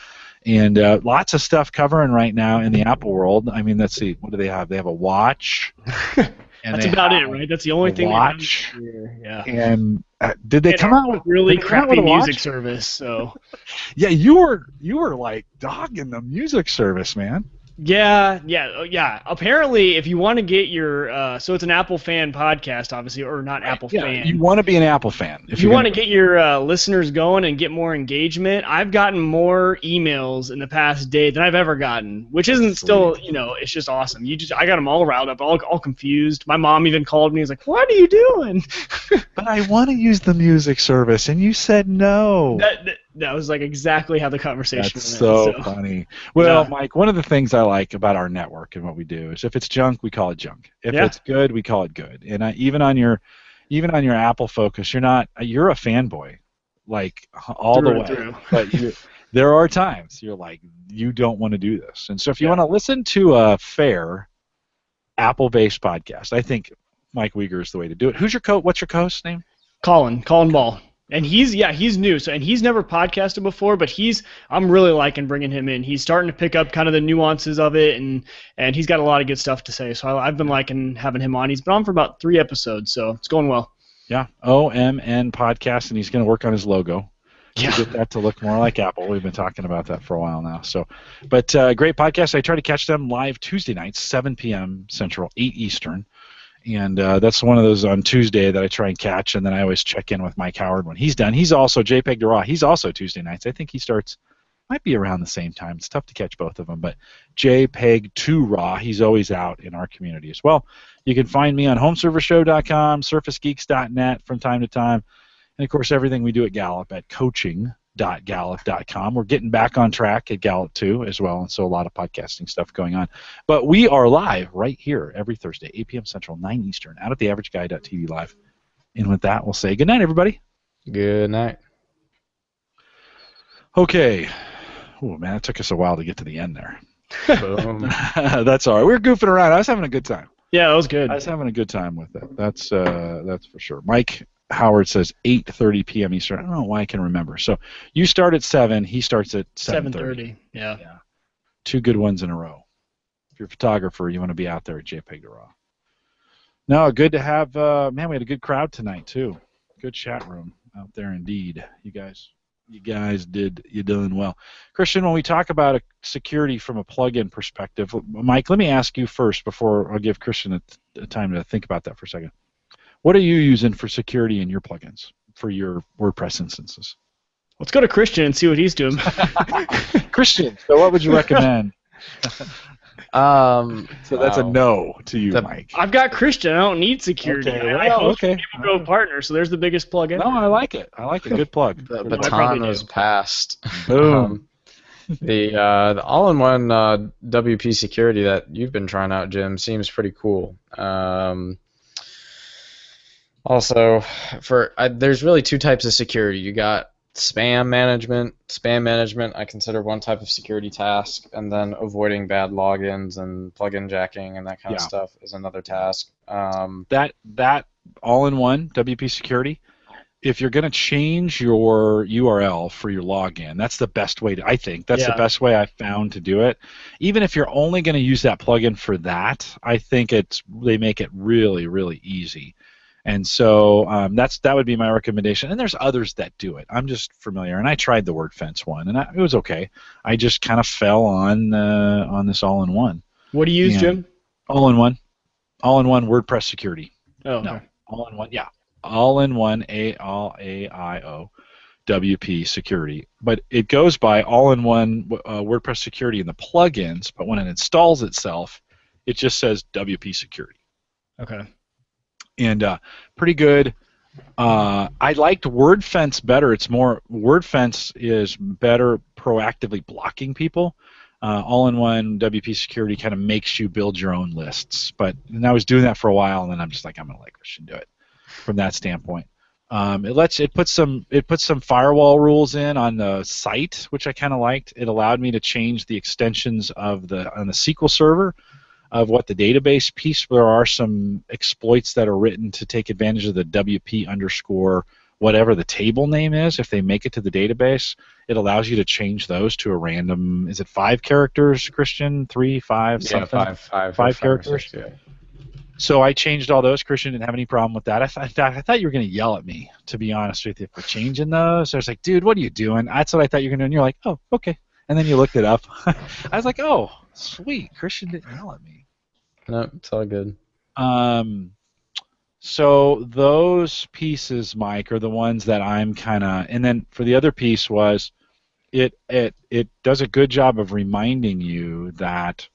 And lots of stuff covering right now in the Apple world. I mean, let's see. What do they have? They have a watch. And that's about it, right? That's the only thing watch. They have here. Yeah. And did they come out with really crappy music service? So yeah, you were like dogging the music service, man. Yeah. Apparently, if you want to get your, so it's an Apple fan podcast, obviously, or not Right. Apple Yeah, you fan. want to be an Apple fan. If you want to get your listeners going and get more engagement, I've gotten more emails in the past day than I've ever gotten, which isn't still, it's just awesome. I got them all riled up, all confused. My mom even called me. He's like, "What are you doing?" But I want to use the music service, and you said no. That was like exactly how the conversation That's went. so funny. Well, yeah. Mike, one of the things I like about our network and what we do is if it's junk, we call it junk. If it's good, we call it good. And even on your Apple focus, you're a fanboy, like all the way. But there are times you're like, you don't want to do this. And so if you want to listen to a fair Apple-based podcast, I think Mike Uyghur is the way to do it. What's your co-host's name? Colin Ball. And he's new, and he's never podcasted before, but I'm really liking bringing him in. He's starting to pick up kind of the nuances of it, and he's got a lot of good stuff to say. So I've been liking having him on. He's been on for about 3 episodes, so it's going well. Yeah, OMN podcast, and he's going to work on his logo. To get that to look more like Apple. We've been talking about that for a while now. But great podcast. I try to catch them live Tuesday nights, 7 p.m. Central, 8 Eastern. And that's one of those on Tuesday that I try and catch, and then I always check in with Mike Howard when he's done. He's also JPEG to Raw. He's also Tuesday nights. I think he might be around the same time. It's tough to catch both of them, but JPEG to Raw, he's always out in our community as well. You can find me on homeservershow.com, surfacegeeks.net from time to time, and of course everything we do at Gallup at coaching.gallup.com. We're getting back on track at Gallup too as well, and so a lot of podcasting stuff going on. But we are live right here every Thursday, 8 p.m. Central, 9 Eastern, out at theaverageguy.tv live. And with that, we'll say good night, everybody. Good night. Okay. Oh, man, it took us a while to get to the end there. Boom. That's all right. We were goofing around. I was having a good time. Yeah, that was good. I was having a good time with it. That's for sure. Mike Howard says 8:30 p.m. Eastern. I don't know why I can remember. So you start at 7. He starts at 7:30. Yeah. 2 good ones in a row. If you're a photographer, you want to be out there at JPEG to Raw. No, good to have. Man, we had a good crowd tonight too. Good chat room out there indeed. You guys you're doing well. Christian, when we talk about security from a plugin perspective, Mike, let me ask you first before I'll give Christian a time to think about that for a second. What are you using for security in your plugins for your WordPress instances? Let's go to Christian and see what he's doing. Christian, so what would you recommend? So that's a no to you, Mike. I've got Christian. I don't need security. I host Maplegrove partner, so there's the biggest plug-in. No, I like it. Good plug. The baton was passed. Boom. The all-in-one WP security that you've been trying out, Jim, seems pretty cool. Also, there's really 2 types of security. You got spam management. Spam management I consider one type of security task, and then avoiding bad logins and plugin jacking and that kind of stuff is another task. That all-in-one WP security, if you're going to change your URL for your login, that's the best way I think that's the best way I've found to do it. Even if you're only going to use that plugin for that, I think they make it really, really easy. And so that would be my recommendation. And there's others that do it. I'm just familiar, and I tried the WordFence one, and it was okay. I just kind of fell on this all-in-one. What do you use, Jim? All-in-one WordPress security. Oh, okay. No, all-in-one, yeah. All-in-one AIO WP security. But it goes by all-in-one WordPress security in the plugins, but when it installs itself, it just says WP security. Okay. And pretty good. I liked WordFence better. WordFence is better proactively blocking people. All-in-one WP security kind of makes you build your own lists. And I was doing that for a while, and then I'm just like, I'm gonna let Christian do it. From that standpoint, it puts some firewall rules in on the site, which I kind of liked. It allowed me to change the extensions on the SQL server of what the database piece. There are some exploits that are written to take advantage of the WP underscore whatever the table name is. If they make it to the database, it allows you to change those to a random. Is it 5 characters, Christian? 3, 5, something? Yeah, 5 characters. 5 or 6, yeah. So I changed all those. Christian didn't have any problem with that. I thought you were going to yell at me, to be honest with you, for changing those. I was like, dude, what are you doing? That's what I thought you were going to do. And you're like, oh, okay. And then you looked it up. I was like, oh, Sweet. Christian didn't yell at me. No, it's all good. So those pieces, Mike, are the ones that I'm kind of, and then for the other piece was, it does a good job of reminding you that,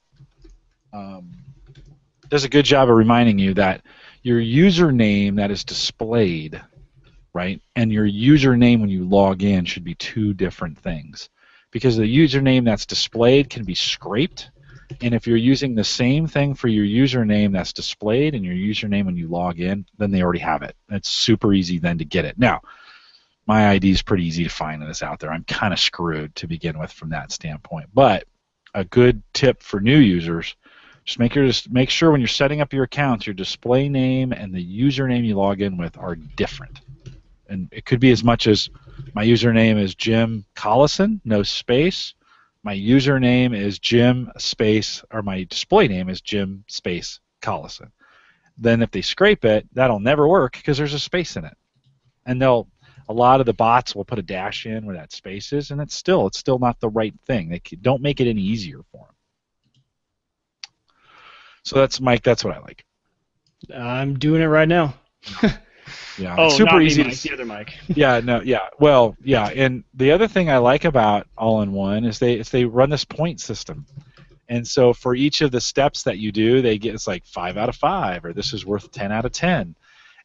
your username that is displayed, right, and your username when you log in should be two different things, because the username that's displayed can be scraped. And if you're using the same thing for your username that's displayed and your username when you log in, then they already have it. It's super easy then to get it. Now, my ID is pretty easy to find when it's out there. I'm kind of screwed to begin with from that standpoint. But a good tip for new users, just make sure when you're setting up your accounts, your display name and the username you log in with are different. And it could be as much as my username is Jim Collison, no space. My username is Jim space, or my display name is Jim space Collison. Then if they scrape it, that'll never work because there's a space in it. And a lot of the bots will put a dash in where that space is, and it's still not the right thing. They don't make it any easier for them. So that's Mike. That's what I like. I'm doing it right now. Yeah, Oh, it's super not easy. me, Mike, the other Mike. Yeah, no, yeah. Well, yeah, and the other thing I like about All-in-One is they run this point system. And so for each of the steps that you do, it's like 5 out of 5, or this is worth 10 out of 10.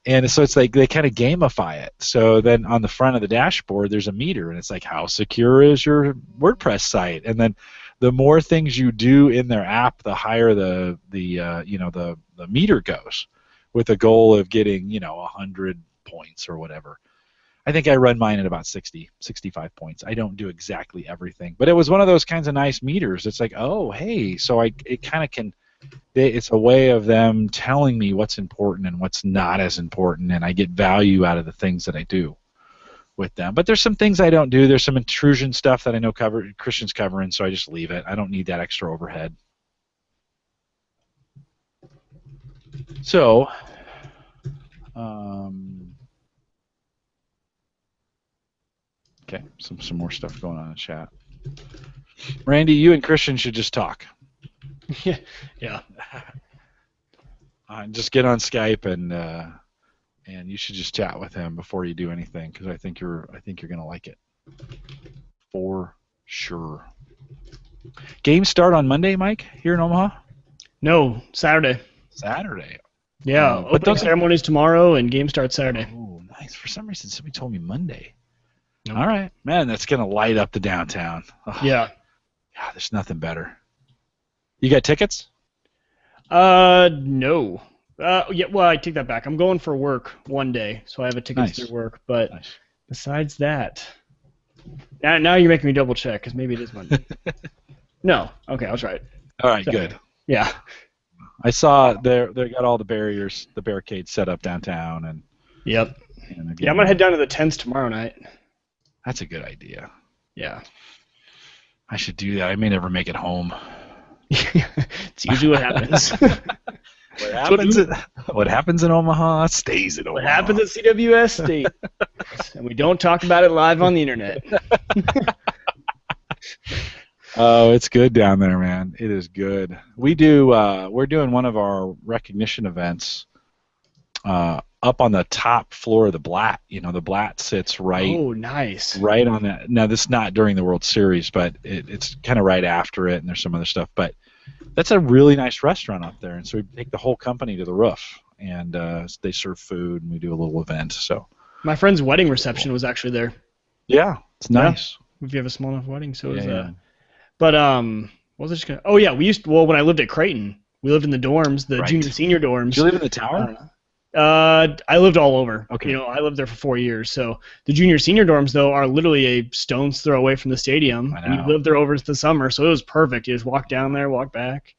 And so it's like they kind of gamify it. So then on the front of the dashboard, there's a meter, and it's like, how secure is your WordPress site? And then the more things you do in their app, the higher the meter goes, with a goal of getting 100 points or whatever. I think I run mine at about 60, 65 points. I don't do exactly everything, but it was one of those kinds of nice meters. It's like, oh, hey, so it kind of can. It's a way of them telling me what's important and what's not as important, and I get value out of the things that I do with them. But there's some things I don't do. There's some intrusion stuff that I know Christian's covering, so I just leave it. I don't need that extra overhead. So, okay, some more stuff going on in chat. Randy, you and Christian should just talk. Yeah. Just get on Skype and you should just chat with him before you do anything, because I think you're gonna like it for sure. Games start on Monday, Mike, here in Omaha? No, Saturday. Saturday. Yeah, opening ceremonies tomorrow and game starts Saturday. Oh, nice. For some reason, somebody told me Monday. Nope. All right, man, that's gonna light up the downtown. Oh, yeah. Yeah, there's nothing better. You got tickets? No. Yeah, well, I take that back. I'm going for work one day, so I have a ticket through work. But besides that, now you're making me double check, because maybe it is Monday. No. Okay, I'll try it. All right, good. Yeah. I saw they got all the barricades set up downtown, and yep. And again, yeah, I'm gonna head down to the tents tomorrow night. That's a good idea. Yeah. I should do that. I may never make it home. It's usually what happens. What happens in Omaha stays in Omaha. What happens at CWS stays. And we don't talk about it live on the internet. Oh, it's good down there, man. It is good. We're doing one of our recognition events up on the top floor of the Blatt. The Blatt sits right. Oh, nice. Right on that. Now, this is not during the World Series, but it's kind of right after it, and there's some other stuff. But that's a really nice restaurant up there, and so we take the whole company to the roof, and they serve food, and we do a little event. So my friend's wedding reception was actually there. Yeah, it's nice. Yeah, if you have a small enough wedding, so it was. Yeah. But what was I just gonna? Oh yeah, when I lived at Creighton, we lived in the dorms, the junior senior dorms. Did you live in the tower? I lived all over. Okay. I lived there for 4 years. So the junior senior dorms though are literally a stone's throw away from the stadium, and you lived there over the summer, so it was perfect. You just walk down there, walk back.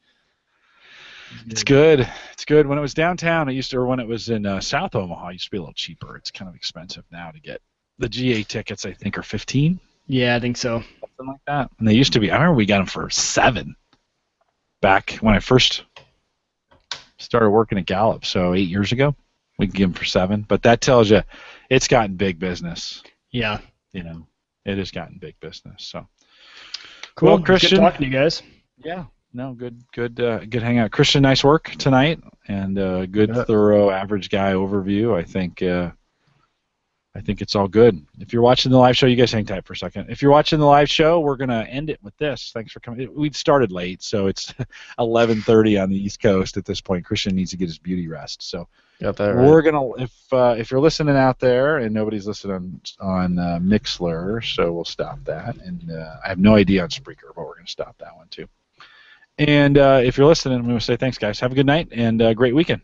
It's good. It's good. When it was downtown, when it was in South Omaha, it used to be a little cheaper. It's kind of expensive now to get. The GA tickets, I think, are $15. Yeah, I think so. Something like that. And they used to be. I remember we got them for $7 back when I first started working at Gallup. So 8 years ago, we could give them for $7. But that tells you, it's gotten big business. Yeah. It has gotten big business. So cool. Well, Christian, good talking to you guys. Yeah. No, good hangout. Christian, nice work tonight, and good, thorough, average guy overview. I think it's all good. If you're watching the live show, you guys hang tight for a second. If you're watching the live show, we're going to end it with this. Thanks for coming. We started late, so it's 11:30 on the East Coast at this point. Christian needs to get his beauty rest. So we're going to, if you're listening out there, and nobody's listening on Mixler, so we'll stop that. And I have no idea on Spreaker, but we're going to stop that one too. And if you're listening, I'm going to say thanks, guys. Have a good night and a great weekend.